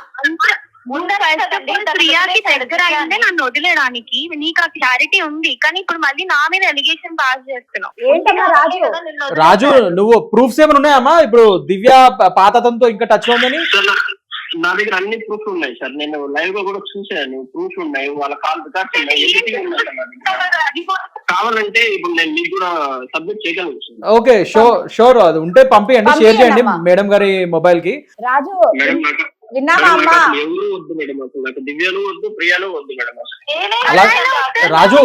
ప్రియాకి దగ్గర అయిందే నన్ను వదిలేయడానికి. నీకు ఆ క్లారిటీ ఉంది, కానీ ఇప్పుడు మళ్ళీ నా మీద ఎలిగేషన్ పాస్ చేస్తున్నావు. ఏంటమ్మా రాజు? రాజు నువ్వు ప్రూఫ్స్ ఏమైనా ఉన్నాయమ్మా ఇప్పుడు దివ్య పాత అతనితో ఇంకా టచ్ లో ఉందని? నా దగ్గర అన్ని ప్రూఫ్ ఉన్నాయి సార్. నేను లైవ్ గా కూడా చూసాను. ప్రూఫ్ ఉన్నాయి, వాళ్ళ కాల్ రికార్డ్స్ ఉన్నాయి, ఎడిటింగ్ ఉన్నాయి సార్ నా దగ్గర. కావాలంటే ఇప్పుడు నేను మీకు కూడా సబ్మిట్ చేయగలను. ఓకే షూర్ అది ఉంటే పంపించండి, షేర్ చేయండి మేడం గారి మొబైల్ కి. రాజు మేడం నాకు విన్నావా అమ్మా? ఎవరు వద్దు మేడం, అసలు నాకు దివ్యలు వద్దు, ప్రియాలు వద్దు మేడం. అలా రాజు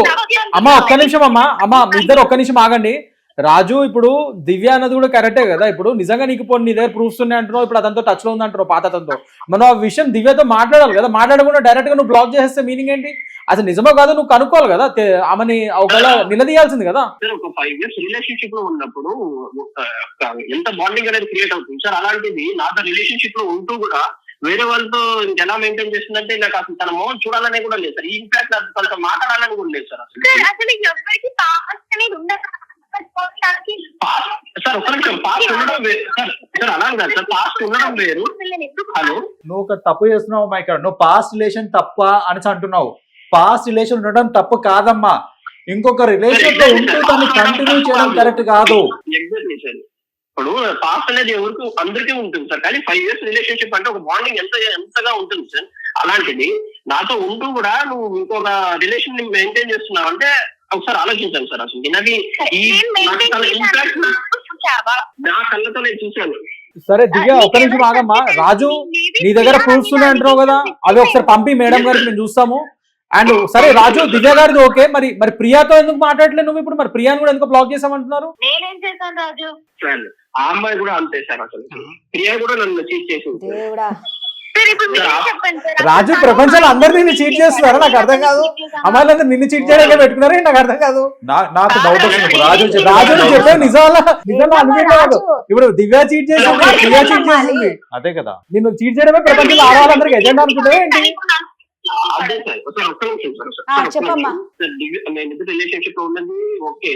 అమ్మా ఒక్క నిమిషం అమ్మా మీ ఇద్దరు ఒక్క నిమిషం ఆగండి. రాజు ఇప్పుడు దివ్య అన్నది కూడా కరెక్టే కదా. ఇప్పుడు నిజంగా నీకు పోనీ నీ దగ్గర ప్రూఫ్స్ ఉన్నాయి అంటున్నావు, ఇప్పుడు అతనితో టచ్ లో ఉంది అంటున్నావు పాత అతనితో. మనం ఆ విషయం దివ్యతో మాట్లాడాలి కదా. మాట్లాడకుండా డైరెక్ట్ గా నువ్వు బ్లాక్ చేస్తే మీనింగ్ ఏంటి? అసలు నిజమో కాదో నువ్వు కనుక్కోవాలి కదా, ఆమెని ఒకవేళ నిలదీయాల్సింది కదా. ఒక 5 years రిలేషన్షిప్ లో ఉన్నప్పుడు ఎంత బాండింగ్ అనేది క్రియేట్ అవుతుంది సార్. అలాంటిది నాతో రిలేషన్షిప్ లో ఉంటూ కూడా వేరే వాళ్ళతో ఎలా మెయింటైన్ చేస్తుందంటే నాకు అసలు తన మోహన్ చూడాలనే కూడా లేదు సార్. ఇన్ఫాక్ట్ నాకు తనతో మాట్లాడాలని కూడా లేదు సార్. అసలు ఎవరికి పాస్ట్ అనేది ఉండదు సార్. ఒక్క నిమిషం, పాస్ట్ ఉండడం వేరు సార్. అలా కాదు సార్, పాస్ట్ ఉండడం వేరు. హలో నువ్వు ఒక తప్పు చేస్తున్నావు అమ్మా. ఇక్కడ నువ్వు పాస్ట్ రిలేషన్ తప్ప అని అంటున్నావు. పాస్ట్ రిలేషన్ ఉండడం తప్పు కాదమ్మా. ఇంకొక రిలేషన్ లో ఉంటూ దాన్ని కంటిన్యూ చేయడం కరెక్ట్ కాదు. Exactly sir. ఇప్పుడు పాస్ట్ అనేది ఎవరికి అందరికీ ఉంటుంది సార్, కానీ 5 years రిలేషన్షిప్ అంటే ఒక బాండింగ్ ఎంతగా ఉంటుంది సార్. అలాంటిది నాతో ఉంటూ కూడా నువ్వు ఇంకొక రిలేషన్ ని మెయింటైన్ చేస్తున్నావు అంటే ఒకసారి ఆలోచించాను సార్. అసలు నిన్నది నా కళ్ళతో నేను చూశాను. సరే దివ్య ఒక్క నిమిషం ఆగమ్మా. రాజు నీ దగ్గర ప్రూఫ్స్ ఉన్నాయి అంటున్నావు కదా, అవి ఒకసారి పంపి మేడం గారికి మేము చూస్తాము. అండ్ సరే రాజు, దివ్య గారిది ఓకే, మరి ప్రియాతో ఎందుకు మాట్లాడలేదు నువ్వు ఇప్పుడు? మరి ప్రియాని కూడా ఎందుకు బ్లాక్ చేసామంటున్నారు? నేనేం చేశాను రాజు? సార్ ఆ అమ్మాయి కూడా అంతే సార్. అసలు ప్రియా కూడా నన్ను చీట్ చేసింది. దేవుడా, రాజు ప్రపంచంలో అందరు నిన్ను చీట్ చేస్తున్నారా? నాకు అర్థం కాదు. అమ్మాయిలందరూ నిన్ను చీట్ చేయడానికి పెట్టుకున్నారా? నాకు అర్థం కాదు. నాకు డౌట్ వస్తుంది. రాజు చెప్పే నిజంగా అనుభవం కాదు. ఇప్పుడు దివ్య చీట్ చేసింది, ప్రియా చీట్ చేసింది. అదే కదా, నిన్ను చీట్ చేయడమే ప్రపంచంలో ఆడవాళ్ళందరికీ ఎజెండా అనుకుంటే ఏంటి? అదే సార్. సార్ ఒక్క నిమిషం సార్. చెప్పమ్మా. నేను ఇద్దరు రిలేషన్షిప్ లో ఉన్నది ఓకే.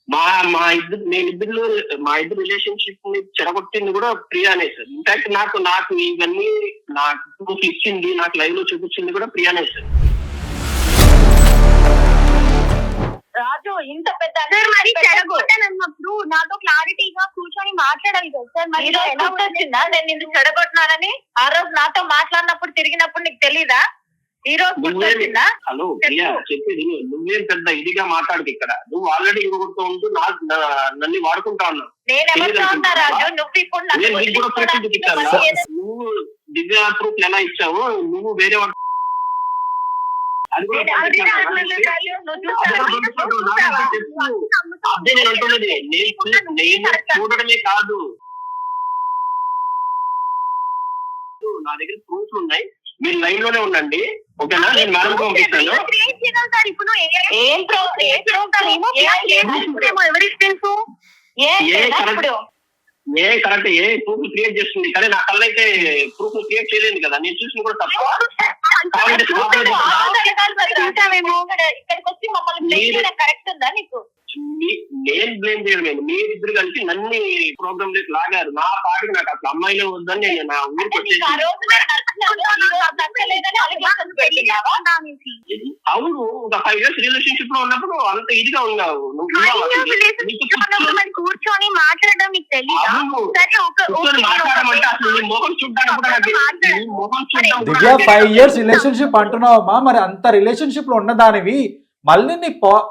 మా ఇద్దరు రిలేషన్షిప్ ని చెడగొట్టింది కూడా ప్రియానే సార్. ఇన్ఫాక్ట్ నాకు ఇవన్నీ నాకు ప్రూఫ్ ఇచ్చింది, నాకు లైవ్ లో చూపించింది కూడా ప్రియానే సార్. రాజు ఇంత పెద్ద చెడగొట్టానన్నప్పుడు నాతో క్లారిటీగా కూర్చొని మాట్లాడాలి కదా సార్. మరి ఎలా వచ్చిందా నేను నిన్ను చెడగొట్టినానని? ఆ రోజు నాతో మాట్లాడినప్పుడు తిరిగినప్పుడు నీకు తెలీదా? ఈ రోజు గుర్తొచ్చిందా? హలో ప్రియా, చెప్పేది నువ్వేం పెద్ద ఇదిగా మాట్లాడదు ఇక్కడ. నువ్వు ఆల్రెడీ ఇంకొకరితో ఉంటూ నన్ను వాడుకుంటా ఉన్నావు. నేను ఎవరితో ఉన్నా రాజు? నువ్వు ఇప్పుడు నువ్వు దివ్య ప్రూఫ్ ఎలా ఇచ్చావో నువ్వు వేరే వాడు అది కూడా అదే నేను అంటున్నది. నేను చూడడమే కాదు, నా దగ్గర ప్రూఫ్లు ఉన్నాయి. మీరు లైన్ లోనే ఉండండి ఓకేనా? నేను మేడం పంపిస్తాను. కరెక్ట్ ఏ ప్రూఫ్ క్రియేట్ చేస్తుంది, కానీ నా కళ్ళు అయితే ప్రూఫ్ క్రియేట్ చేయలేదు కదా. నేను చూసిన కూడా తప్ప. కరెక్ట్ ఉందా నీకు? నేను బ్లేమ్ చేయలేదు. మీరిద్దరు కలిసి నన్ను ప్రోగ్రామ్ లోకి లాగారు. నా పాటికి నాకు అసలు అమ్మాయిలే వద్దని నేను నా ఊరికి వచ్చేసి. అవును, ఒక 5 years రిలేషన్షిప్ లో ఉన్నప్పుడు అంత ఇదిగా ఉన్నావు. కూర్చొని మాట్లాడడం మీకు తెలియదు. మాట్లాడమంటే అసలు నీ మొహం చూడడానికి కూడా నాకు మొహం చూడడం. దివ్య 5 years రిలేషన్షిప్ అంటున్నావమ్మా, మరి అంత రిలేషన్షిప్ లో ఉన్నదానివి మళ్ళీ నీ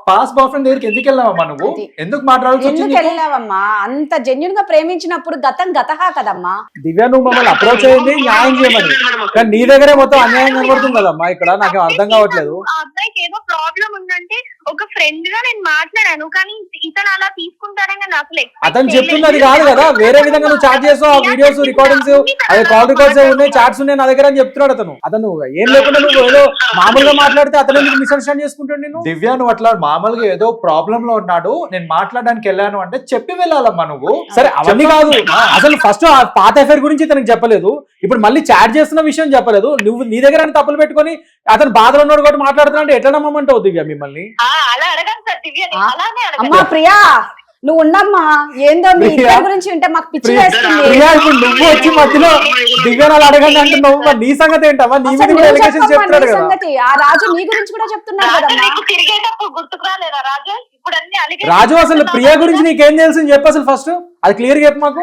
పాస్ బాయ్ ఫ్రెండ్ దగ్గరికి ఎందుకు వెళ్ళావమ్మా? నువ్వు ఎందుకు మాట్లాడాల్సి వచ్చింది? ఎందుకు వెళ్ళావమ్మా? అంత జెన్యున్ గా ప్రేమించినప్పుడు గతహా కదమ్మా. దివ్య నువ్వు మమ్మల్ని అప్రోచ్ అయ్యింది న్యాయం చేయమని, కానీ నీ దగ్గరే మొత్తం అన్యాయం కనబడుతుంది కదమ్మా ఇక్కడ. నాకు అర్థం కావట్లేదు. ఆ అబ్బాయికి ఏదో ప్రాబ్లం ఉందంటే ఒక ఫ్రెండ్ గా నేను మాట్లాడాను, కానీ ఇతను అలా తీసుకుంటాడని నేను అసలు అతను చెప్తున్నది కాదు కదా, వేరే విధంగా నువ్వు చాట్ చేస్తావు. ఆ వీడియోస్ రికార్డింగ్స్ అదే కాల్ రికార్డ్స్ ఉన్నాయి, చాట్స్ ఉన్నాయి నా దగ్గర అని చెప్తున్నాడు అతను. అతను ఏం లేకుండా నువ్వు ఏదో మామూలుగా మాట్లాడితే అతను ఎందుకు మిస్అండర్స్టాండ్ చేసుకుంటాడు నేను? దివ్య నువ్వు అట్లా మామూలుగా ఏదో ప్రాబ్లం లో ఉన్నాడు, నేను మాట్లాడడానికి వెళ్ళాను అంటే చెప్పి వెళ్ళాలమ్మా నువ్వు. సరే అవన్నీ కాదు, అసలు ఫస్ట్ ఆ పాత అఫైర్ గురించి తనకు చెప్పలేదు, ఇప్పుడు మళ్ళీ చాట్ చేస్తున్న విషయం చెప్పలేదు. నువ్వు నీ దగ్గర తప్పులు పెట్టుకొని అతను బాధలో ఉన్నాడు కూడా మాట్లాడుతున్నా అంటే ఎట్లా నమ్మమంటావు దివ్య మిమ్మల్ని? అలా అడగండి సార్ దివ్య, అలానే అమ్మా ప్రియా నువ్వు ఉండమ్మా. ఏందో మీ ఇద్దరి గురించి వింటే మాకు పిచ్చి వేస్తుంది. ప్రియా ఇప్పుడు నువ్వు వచ్చి మధ్యలో దివ్యనాలు అడగండి అంటే నువ్వు నీ సంగతి ఏంటమ్మా? నీ మీద కూడా ఎలిగేషన్ చెప్తున్నాడు కదా. ఆ రాజు నీ గురించి కూడా చెప్తున్నాడు కదమ్మా. తిరిగేటప్పుడు గుర్తుకు రాలేదా రాజు? ఇప్పుడు అన్ని రాజు అసలు ప్రియా గురించి నీకేం తెలుసు చెప్పు అసలు ఫస్ట్, అది క్లియర్ చెప్పు మాకు.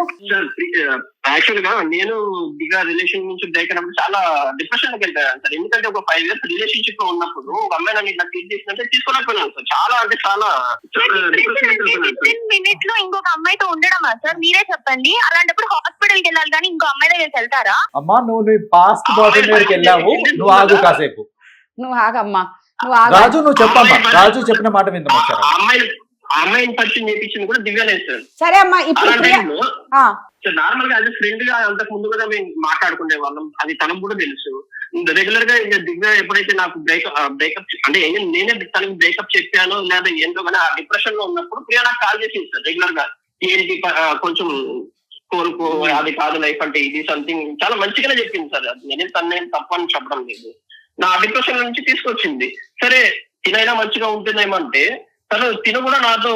యాక్చువల్ గా నేను దిగా రిలేషన్ నుంచి బ్రేక్ అయినప్పుడు చాలా డిప్రెషన్ లోకి వెళ్ళాను సార్. ఎందుకంటే ఒక 5 years రిలేషన్షిప్ లో ఉన్నప్పుడు ఒక అమ్మాయి నన్ను ఇట్లా ట్రీట్ చేసినట్టే తీసుకోలేకపోయినాను సార్. చాలా అంటే చాలా మినిట్ లో ఇంకొక అమ్మాయితో ఉండడమా సార్? మీరే చెప్పండి. అలాంటప్పుడు హాస్పిటల్ కి వెళ్ళాలి కానీ ఇంకో అమ్మాయి దగ్గరికి వెళ్తారా? అమ్మా నువ్వు నీ పాస్ట్ బాయ్ ఫ్రెండ్ దగ్గరికి వెళ్ళావు, నువ్వు ఆగు కాసేపు. నువ్వు ఆగమ్మా, నువ్వు ఆగు. రాజు నువ్వు చెప్పమ్మా, రాజు చెప్పిన మాట విందాం వచ్చారు. అమ్మాయిని పరిచయం చేయించింది కూడా దివ్యనే సార్. సరే అమ్మా ఇప్పుడు నార్మల్ గా అదే ఫ్రెండ్ గా అంతకు ముందు కూడా మేము మాట్లాడుకునే వాళ్ళం, అది తనకు కూడా తెలుసు. రెగ్యులర్ గా ఇంకా దివ్య ఎప్పుడైతే నాకు బ్రేకప్ అంటే నేనే తనకి బ్రేకప్ చెప్పాను లేదా ఏంటో కానీ ఆ డిప్రెషన్ లో ఉన్నప్పుడు ప్రియా నాకు కాల్ చేసింది సార్ రెగ్యులర్ గా. ఏంటి కొంచెం కోరుకో, అది కాదు లైఫ్ అంటే ఇది సంథింగ్ చాలా మంచిగానే చెప్పింది సార్. నేనేం తనేం తప్పు అని చెప్పడం లేదు, నా డిప్రెషన్ నుంచి తీసుకొచ్చింది. సరే తినైనా మంచిగా ఉంటుందేమంటే తిను కూడా నాతో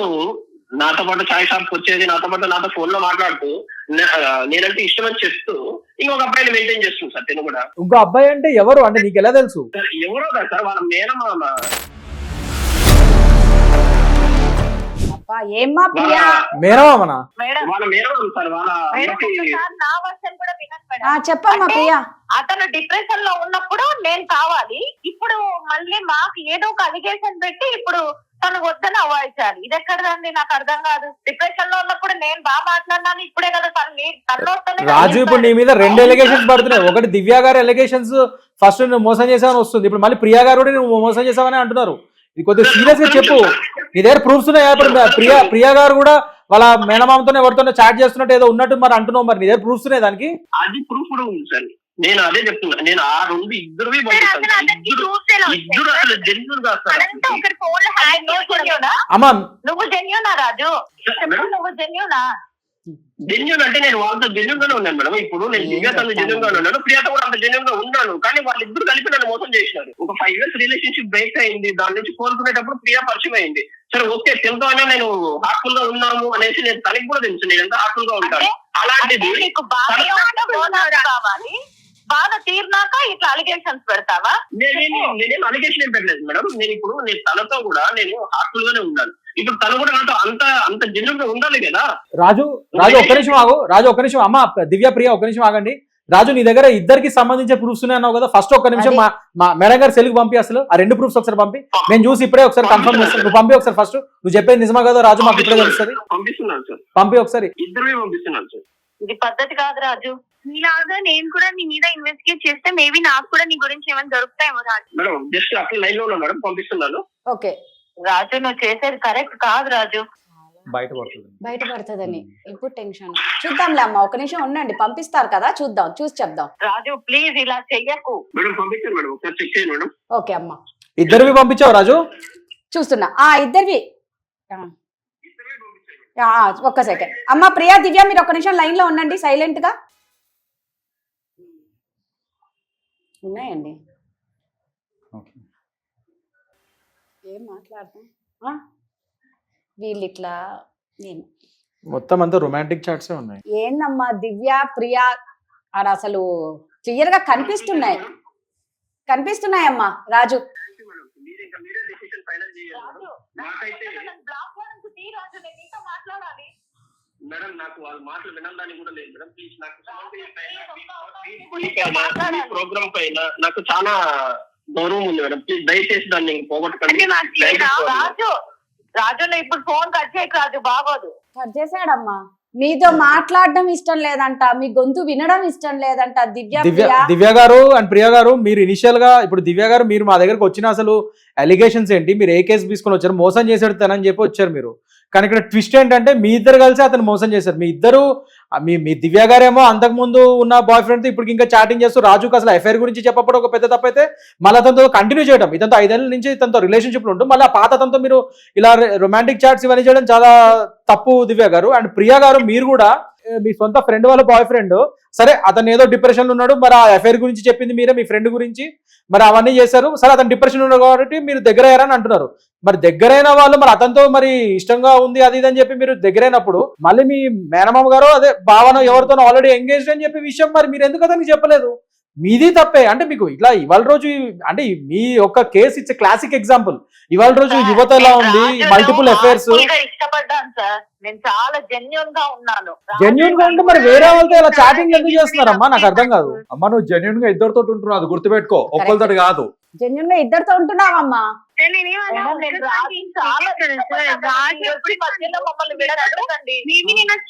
నాతో పాటు చాయ్ షాప్ వచ్చేది, నాతో ఫోన్ లో మాట్లాడుతూ నేనంటే ఇష్టం అని చెప్తూ ఇంకొక అబ్బాయిని మెయింటైన్ చేస్తుంది సార్. తిను కూడా ఇంకో అబ్బాయి అంటే ఎవరు అంటే నీకు ఎలా తెలుసు? సార్ ఎవరో కదా సార్, వాళ్ళ మేనమామ. అబ్బా, ఏమ్మా ప్రియా? మేనమామనా? మేడం వాళ్ళ మేనమామ సార్. వాళ్ళ మేడం అమ్మకి ఒకసారి నా వర్షన్ కూడా వినండి మేడం. చెప్పమ్మా అంటే ప్రియా. అతను డిప్రెషన్ లో ఉన్నప్పుడు నేను కావాలి, ఇప్పుడు మళ్ళీ మాకు ఏదో ఒక అలిగేషన్ పెట్టి ఇప్పుడు తను వద్దని అవాయిడ్ చేయాలి. ఇది ఎక్కడదండి? నాకు అర్థం కాదు. డిప్రెషన్ లో ఉన్నప్పుడు నేను బాగా మాట్లాడినాను, ఇప్పుడే కదా తను రాజు ఇప్పుడు నీ మీద 2 ఎలిగేషన్స్ పడుతున్నాయి. ఒకటి దివ్య గారు ఎలిగేషన్స్, ఫస్ట్ నువ్వు మోసం చేసావని వస్తుంది, ఇప్పుడు మళ్ళీ ప్రియా గారు కూడా నువ్వు మోసం చేసావని అంటున్నారు. ఇది కొద్దిగా సీరియస్ గా చెప్పు. నీ దగ్గర ప్రూఫ్స్ ఉన్నాయి. ఇప్పుడు ప్రియా గారు కూడా వాళ్ళ మేనమామతో ఎవరితో చాట్ చేస్తున్నట్టు ఏదో ఉన్నట్టు మరి అంటున్నావు. మరి నీ దగ్గర ప్రూఫ్స్ ఉన్నాయి దానికి? అది ప్రూఫ్ కూడా ఉంది సార్. నేను అదే చెప్తున్నా. నేను ఆ 2 ఇద్దరు అసలు జెన్యూన్ గా సార్. అమ్మా నువ్వు జెన్యూనా రాజు? నువ్వు జెన్యూనా? జెన్యూన్ అంటే నేను వాళ్ళతో జెన్యూన్ గానే ఉన్నాను మేడం. ఇప్పుడు నేను దివ్యతో జెన్యూన్ గానే ఉన్నాను, ప్రియాతో కూడా అంత జెన్యూన్ గా ఉన్నాను. కానీ వాళ్ళిద్దరు కలిపి నన్ను మోసం చేసినారు. ఒక 5 years రిలేషన్షిప్ బ్రేక్ అయింది. దాని నుంచి కోరుకునేటప్పుడు ప్రియా పరిచయం అయింది. సరే ఓకే, తెలుతో అయినా నేను హార్ట్ఫుల్ గా ఉన్నాము అనేసి నేను తనకి కూడా తెలుసు నేను ఎంత హార్ట్ఫుల్ గా ఉంటాను. అలాంటిది నీకు బాగా కావాలి, బాగా తీరినాక ఇట్లా అలిగేషన్స్ పెడతావా? నేనేం అలిగేషన్ ఏం పెట్టలేదు మేడం. నేను తనతో కూడా నేను హార్ట్ఫుల్ గానే ఉన్నాను. ఇప్పుడు తను కూడా నాతో అంత జెన్యూన్ గా ఉండాలి కదా. రాజు ఒక్క నిమిషం ఆగు. రాజు ఒక్క నిమిషం. అమ్మ దివ్య ప్రియ ఒక్క నిమిషం ఆగండి. రాజు నీ దగ్గర ఇద్దరికి సంబంధించిన ప్రూఫ్స్ ఉన్నాయి అన్నావు కదా. ఫస్ట్ ఒక్క నిమిషం మా మేడం గారు సెల్కి పంపి, అసలు ఆ 2 ప్రూఫ్స్ ఒకసారి పంపి. నేను చూసి ఇప్పుడే ఒకసారి కన్ఫర్మ్ చేస్తాను. నువ్వు పంపి ఒకసారి. ఫస్ట్ నువ్వు చెప్పేది నిజమా కదా రాజు? మాకు ఇప్పుడే తెలుస్తుంది. పంపిస్తున్నాను సార్. పంపి ఒకసారి. ఇద్దరు పంపిస్తున్నాను సార్. ఇది పద్ధతి కాదు రాజు. నీలాగా నేను కూడా నీ మీద ఇన్వెస్టిగేట్ చేస్తే మేబీ నాకు కూడా నీ గురించి ఏమైనా దొరుకుతాయేమో రాజు. మేడం జస్ట్ అట్లా లైన్ లో ఉన్నా మేడం, పంపిస్తున్నాను. ఓకే రాజు నువ్వు చేసేది కరెక్ట్ కాదు రాజు. బయటపడుతుందని ఇప్పుడు టెన్షన్. చూద్దాంలే అమ్మ, ఒక నిమిషం ఉండండి. పంపిస్తారు కదా, చూసి చెప్దాం. రాజు ప్లీజ్ ఇలా చెయ్యకు. మేడం పంపించాను మేడం, ఒకసారి చెక్ చేయండి మేడం. ఓకే అమ్మ, ఇద్దరివి పంపించావు రాజు? చూస్తున్నా. ఇద్దరివి. ఒక్క సెకండ్ అమ్మ. ప్రియా దివ్య మీరు ఒక నిమిషం లైన్ లో ఉండండి, సైలెంట్ గా ఉన్నాయండి. ఏం మాట్లాడతాం వీళ్ళు ఇట్లా. నేను మొత్తం అంతా రొమాంటిక్ చాట్సే ఉన్నాయి. ఏందమ్మా దివ్య ప్రియా ఆడ అసలు క్లియర్ గా కనిపిస్తున్నాయమ్మా. రాజు మీరే డెసిషన్ ఫైనల్ చేయాలి. నాకైతే మేడం నాకు వాళ్ళ మాటలు వినడానికి కూడా లేదు మేడం. ప్లీజ్ నాకు ప్రోగ్రామ్ పైన నాకు చాలా గౌరవం ఉంది మేడం. ప్లీజ్ దయచేసి దాన్ని పోగొట్టకండి. రాజు ఇప్పుడు ఫోన్ కట్ చేయకు రాజు, బాగోదు. కట్ చేశాడమ్మా. మీతో మాట్లాడడం ఇష్టం లేదంట, మీ గొంతు వినడం ఇష్టం లేదంట. దివ్య గారు అండ్ ప్రియా గారు, మీరు ఇనిషియల్ గా ఇప్పుడు దివ్య గారు మీరు మా దగ్గరకు వచ్చిన అసలు అలిగేషన్స్ ఏంటి? మీరు ఏ కేసు తీసుకొని వచ్చారు? మోసం చేసాడు తనని చెప్పి వచ్చారు మీరు. కానీ ఇక్కడ ట్విస్ట్ ఏంటంటే మీ ఇద్దరు కలిసి అతను మోసం చేశారు. మీ ఇద్దరు మీ దివ్య గారేమో అంతకు ముందు ఉన్న బాయ్ ఫ్రెండ్ తో ఇప్పుడు ఇంకా చాటింగ్ చేస్తూ రాజుకు అసలు ఎఫ్ఐఆర్ గురించి చెప్పడం ఒక పెద్ద తప్పు అయితే, మళ్ళీ అతనితో కంటిన్యూ చేయడం, ఇతనితో 5 ఏళ్ళ నుంచి తనతో రిలేషన్షిప్ లో ఉంటూ మళ్ళీ ఆ పాత అతనితో మీరు ఇలా రొమాంటిక్ చాట్స్ ఇవన్నీ చేయడం చాలా తప్పు దివ్య గారు. అండ్ ప్రియా గారు మీరు కూడా మీ సొంత ఫ్రెండ్ వాళ్ళ బాయ్ ఫ్రెండ్, సరే అతను ఏదో డిప్రెషన్ లో ఉన్నాడు, మరి ఆ ఎఫ్ఐఆర్ గురించి చెప్పింది మీరే మీ ఫ్రెండ్ గురించి, మరి అవన్నీ చేశారు. సరే అతను డిప్రెషన్ ఉన్నాడు కాబట్టి మీరు దగ్గర అయ్యారని అంటున్నారు. మరి దగ్గరైన వాళ్ళు మరి అతనితో మరి ఇష్టంగా ఉంది అది ఇది అని చెప్పి మీరు దగ్గరైనప్పుడు మళ్ళీ మీ మేనమామ గారు అదే భావన ఎవరితో ఆల్రెడీ ఎంగేజ్డ్ అని చెప్పే విషయం మరి మీరు ఎందుకు అతనికి చెప్పలేదు? మీది తప్పే. అంటే మీకు ఇట్లా ఇవాళ రోజు అంటే మీ యొక్క కేసు ఇట్స్ క్లాసిక్ ఎగ్జాంపుల్. ఇవాళ రోజు యువత ఎలా ఉంది, మల్టిపుల్ అఫైర్స్. ఇష్టపడ్డాను సార్, నేను చాలా జెన్యూన్ గా ఉన్నాను. జెన్యూన్ గా ఉంటే మరి వేరే వాళ్ళతో ఇలా చాటింగ్ ఎందుకు చేస్తున్నారమ్మా? నాకు అర్థం కాదు. అమ్మా నువ్వు జెన్యూన్ గా ఇద్దరితో ఉంటున్నావు, అది గుర్తుపెట్టుకో, ఒక్కరితో కాదు. జెన్యూన్ గా ఇద్దరితో ఉంటున్నావమ్మా.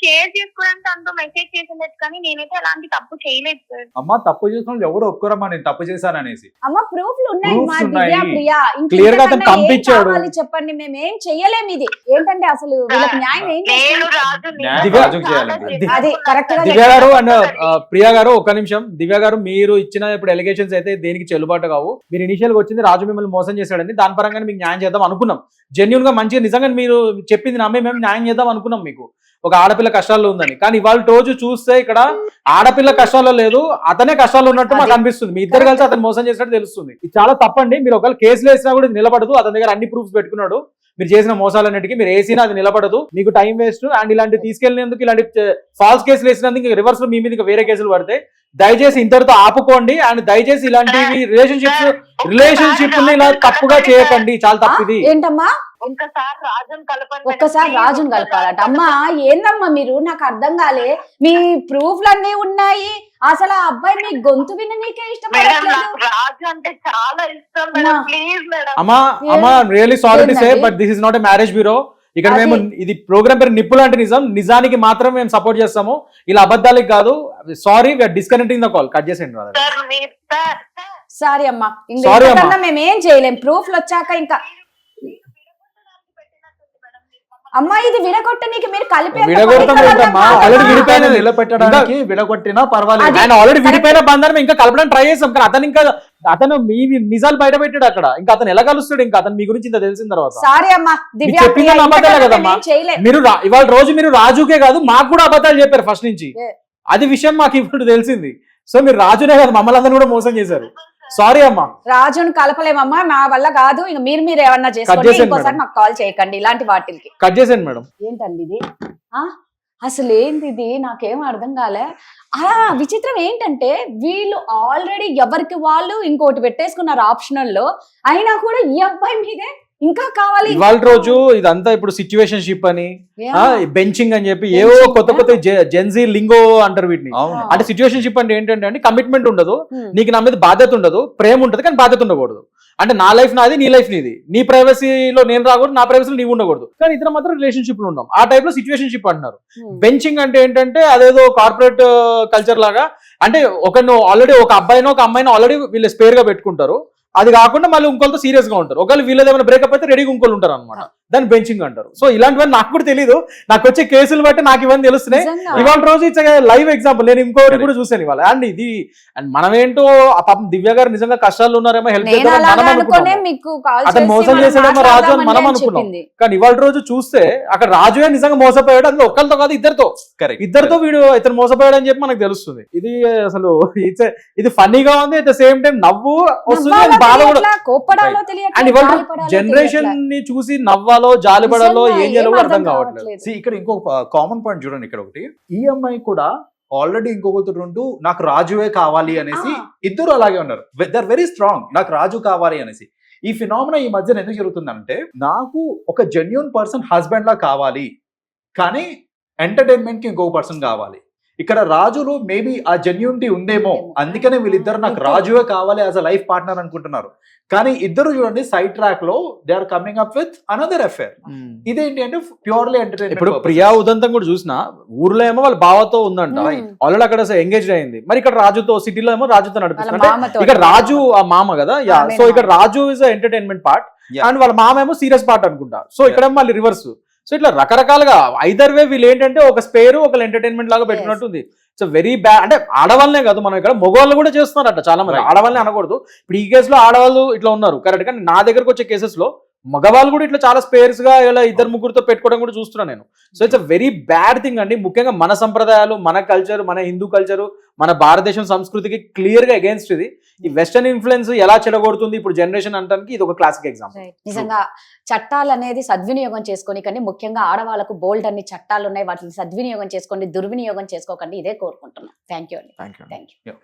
షేర్ చేసుకోవడానికి తనతో మెసేజ్ చేసినట్టు, కానీ నేనైతే అలాంటి తప్పు చేయలేదు సార్. అమ్మా తప్పు చేసిన వాళ్ళు ఎవరు ఒప్పుకోరమ్మా నేను తప్పు చేశాననేసి. అమ్మ ప్రూఫ్లు ఉన్నాయి మా Proofs దివ్య ఉన్నాయి. ప్రియా. Clear గా అతను పంపించాడు. చెప్పండి, మేమేం చెయ్యలేము. ఇది ఏంటంటే అసలు వీళ్ళకి న్యాయం ఏం నేను చేస్తాం? రాజు న్యాయం రాజుకు చేయాలండి. అది కరెక్ట్ గా దివ్య గారు అండ్ ప్రియా గారు ఒక్క నిమిషం. దివ్య గారు మీరు ఇచ్చిన ఇప్పుడు ఎలిగేషన్స్ అయితే దేనికి చెల్లుబాటు కావు. మీరు ఇనిషియల్ గా వచ్చింది రాజు మిమ్మల్ని మోసం చేశాడని, దాని పరంగా మీకు న్యాయం చేద్దాం అనుకున్నాం. జెన్యూన్ గా మంచిగా నిజంగా మీరు చెప్పింది నమ్మి మేము న్యాయం చేద్దాం అనుకున్నాం మీకు. ఒక ఆడపిల్ల కష్టాల్లో ఉందని. కానీ ఇవాళ రోజు చూస్తే ఇక్కడ ఆడపిల్ల కష్టాల్లో లేదు, అతనే కష్టాల్లో ఉన్నట్టు మాకు అనిపిస్తుంది. మీ ఇద్దరు కలిసి అతను మోసం చేసినట్టు తెలుస్తుంది. ఇది చాలా తప్పండి. మీరు ఒకవేళ కేసులు వేసినా కూడా నిలబడదు. అతని దగ్గర అన్ని ప్రూఫ్స్ పెట్టుకున్నాడు. మీరు చేసిన మోసాలన్నిటికీ మీరు వేసినా అది నిలబడదు. మీకు టైం వేస్ట్. అండ్ ఇలాంటి తీసుకెళ్లినందుకు, ఇలాంటి ఫాల్స్ కేసులు వేసినందుకు రివర్స్ లో మీ మీద వేరే కేసులు పడతాయి. దయచేసి ఇంతటితో ఆపుకోండి. అండ్ దయచేసి ఇలాంటివి రిలేషన్షిప్ ఇలా తప్పుగా చేయకండి. చాలా తప్పిది. ఏంటమ్మా ఒక్కసారి రాజుని కలపండి. ఒక్కసారి రాజుని కలపాలట. అమ్మా ఏందమ్మా మీరు, నాకు అర్థం కాలే. మీ ప్రూఫ్లన్నీ ఉన్నాయి, అసలు ఆ అబ్బాయి మీ గొంతు విని నీకే మేడం ఇష్టపడట్లేదు. నాకు రాజు అంటే చాలా ఇష్టం మేడం, అమ్మా. Please madam. అమ్మా రియల్లీ సారీ టు సే ఏంటండి? But this is not a marriage bureau. ఇక్కడ మేము ఇది ప్రోగ్రామ్ పేరు నిప్పులు అంటే నిజానికి మాత్రం మేము సపోర్ట్ చేస్తాము, ఇలా అబద్ధాలకు కాదు. Sorry we are disconnecting the call. Cut చేసేయండి brother. సార్ మీరు సార్ సారీ అమ్మా, Sorry అమ్మా. ఇంకన్నా మేమేం చేయలేం. ప్రూఫ్లు వచ్చాక ఇంకా అమ్మా ఇది విడగొట్టనీకి మీరు కలిపి విడగొడతాం ఏంటమ్మా? ఆల్రెడీ విడిపోయిన నిలబెట్టడానికి విడగొట్టినా పర్వాలేదు. ఆయన ఆల్రెడీ విడిపోయిన బంధాన్ని ఇంకా కలపడానికి ట్రై చేస్తాం. కానీ అతను మీ నిజాలు బయట పెట్టాడు అక్కడ. ఇంకా అతను ఎలా కలుస్తాడు? ఇంకా అతను మీ గురించి ఇంత తెలిసిన తర్వాత. సారీ అమ్మా దివ్య, చెప్పింది నమ్మకాలే కదమ్మా. మీరు ఇవాళ రోజు మీరు రాజుకే కాదు మాకు కూడా అబద్ధాలు చెప్పారు ఫస్ట్ నుంచి. అది విషయం మాకు ఇప్పుడు తెలిసింది. సో మీరు రాజునే కాదు మమ్మల్ని అందరూ కూడా మోసం చేశారు. సారీ అమ్మా. రాజుని కలపలేమమ్మా, మా వల్ల కాదు. ఇంక మీరు ఏమన్నా చేసుకోండి, చేసేయండి ఇంకోసారి మేడం. మాకు కాల్ చేయకండి ఇలాంటి వాటికి. కట్ చేసేయండి మేడం. ఏంటండి ఇది? అసలు ఏంది ఇది? నాకేం అర్థం కాలే. విచిత్రం ఏంటంటే వీళ్ళు ఆల్రెడీ ఎవరికి వాళ్ళు ఇంకోటి పెట్టేసుకున్నారు ఆప్షనల్ లో, అయినా కూడా ఈ అబ్బాయి మీదే ఇంకా కావాలి. ఇవాళ రోజు ఇదంతా ఇప్పుడు సిచ్యువేషన్ షిప్ అని, బెంచింగ్ అని చెప్పి ఏవో కొత్త కొత్త జెన్జీ లింగో అంటారు వీటిని. అవును. అంటే సిచ్యువేషన్ షిప్ అంటే ఏంటంటే అండి, కమిట్మెంట్ ఉండదు, నీకు నా మీద బాధ్యత ఉండదు, ప్రేమ ఉంటది కానీ బాధ్యత ఉండకూడదు. అంటే నా లైఫ్ నాది, నీ లైఫ్ నీది, నీ ప్రైవసీలో నేను రాకూడదు, నా ప్రైవసీలో నీవు ఉండకూడదు. కానీ ఇతర మాత్రం రిలేషన్షిప్ లో ఉన్నాం. ఆ టైప్ లో సిచ్యువేషన్ షిప్ అంటున్నారు. బెంచింగ్ అంటే ఏంటంటే అదేదో కార్పొరేట్ కల్చర్ లాగా. అంటే ఆల్రెడీ ఒక అబ్బాయినో ఒక అమ్మాయిని ఆల్రెడీ వీళ్ళు స్పేర్ గా పెట్టుకుంటారు. అది కాకుండా మళ్ళీ ఇంకోళ్ళతో సీరియస్ గా ఉంటారు. ఒకవేళ వీళ్ళది ఏమైనా బ్రేకప్ అయితే రెడీగా ఇంకోళ్ళు ఉంటారు అనమాట. దాన్ని బెంచింగ్ అంటారు. సో ఇలాంటివన్నీ నాకు కూడా తెలియదు. నాకు వచ్చే కేసులు బట్టి నాకు ఇవన్నీ తెలుస్తున్నాయి. ఇవాళ రోజు ఇచ్చే లైవ్ ఎగ్జాంపుల్ నేను ఇంకోటి కూడా చూసాను ఇవాళ. అండ్ ఇది మనం ఏంటో ఆ పాపం దివ్య గారు నిజంగా కష్టాల్లో ఉన్నారేమో, హెల్ప్ చేద్దామని మనం అనుకున్నాం. అతను మోసం చేసాడేమో రాజు అని మనం అనుకున్నాం. కానీ ఇవాళ రోజు చూస్తే అక్కడ రాజుయే నిజంగా మోసపోయాడు. అందులో ఒక్కరితో కాదు ఇద్దరితో వీడు ఇతను మోసపోయాడు అని చెప్పి మనకు తెలుస్తుంది. ఇది అసలు ఇది ఫన్నీగా ఉంది, అట్ ద సేమ్ టైం నవ్వు వస్తుంది, బాధ కూడా. అండ్ ఇవాళ జనరేషన్ ని చూసి నవ్వాలో జాలిపడాలో ఏం చేయాలో కూడా అర్థం కావట్లేదు. ఇక్కడ ఇంకొక కామన్ పాయింట్ చూడండి. ఇక్కడ ఒకటి, ఈ అమ్మాయి కూడా ఆల్రెడీ ఇంకొకటి ఉంటూ నాకు రాజువే కావాలి అనేసి ఇద్దరు అలాగే ఉన్నారు. దే ఆర్ వెరీ స్ట్రాంగ్, నాకు రాజు కావాలి అనేసి. ఈ ఫినామినా ఈ మధ్యన ఎందుకు జరుగుతుందంటే, నాకు ఒక జెన్యూన్ పర్సన్ హస్బెండ్ లా కావాలి, కానీ ఎంటర్టైన్మెంట్ కి ఇంకొక పర్సన్ కావాలి. ఇక్కడ రాజులో మేబీ ఆ జెన్యూనిటీ ఉందేమో, అందుకనే వీళ్ళిద్దరు నాకు రాజువే కావాలి యాజ్ అ లైఫ్ పార్ట్నర్ అనుకుంటున్నారు. కానీ ఇద్దరు చూడండి సైడ్ ట్రాక్ లో they are coming up with another affair. ఇదేంటి అంటే ప్యూర్లీ ఎంటర్టైన్మెంట్. ఇప్పుడు ప్రియా ఉదంతం కూడా చూసినా ఊర్లో ఏమో వాళ్ళ బావతో ఉందంట, ఆల్రెడీ అక్కడ ఎంగేజ్ అయింది. మరి ఇక్కడ రాజుతో, సిటీలో ఏమో రాజుతో నడిపిస్తుంది. ఇక్కడ రాజు ఆ మామ కదా. సో ఇక్కడ రాజు ఇస్ ఎంటర్టైన్మెంట్ పార్ట్ అండ్ వాళ్ళ మామ ఏమో సీరియస్ పార్ట్ అనుకుంటా. సో ఇక్కడ మళ్ళీ రివర్స్. సో ఇట్లా రకరకాలుగా ఐదర్ వే వీళ్ళు ఏంటంటే ఒక స్పేర్ ఒక ఎంటర్టైన్మెంట్ లాగా పెట్టినట్టుంది. So very bad. అంటే ఆడవాళ్ళనే కాదు, మనం ఇక్కడ మగవాళ్ళు కూడా చేస్తున్నారట చాలా మంది. ఆడవాళ్ళని అనకూడదు. ఇప్పుడు ఈ కేసులో ఆడవాళ్ళు ఇట్లా ఉన్నారు కరెక్ట్, కానీ నా దగ్గరకు వచ్చే కేసెస్ లో మగవాళ్ళు కూడా ఇట్లా చాలా స్పేర్స్ గా ఇలా ఇద్దరు ముగ్గురుతో పెట్టుకోవడం కూడా చూస్తున్నాను నేను. So it's a very bad thing అండి. ముఖ్యంగా మన సంప్రదాయాలు, మన కల్చర్, మన హిందూ కల్చరు, మన భారతదేశం సంస్కృతికి క్లియర్ గా అగేన్స్ట్ ఇది. ఈ వెస్టర్న్ ఇన్ఫ్లుయెన్స్ ఎలా చెడగొడుతుంది ఇప్పుడు జనరేషన్ అంటానికి ఇది ఒక క్లాసిక్ ఎగ్జాంపుల్. నిజంగా చట్టాలు అనేది సద్వినియోగం చేసుకొని, కానీ ముఖ్యంగా ఆడవాళ్ళకు బోల్డ్ అన్ని చట్టాలు ఉన్నాయి, వాటిని సద్వినియోగం చేసుకోండి, దుర్వినియోగం చేసుకోకండి. ఇదే కోరుకుంటున్నాం. థ్యాంక్ యూ అండి. Thank you. Thank you.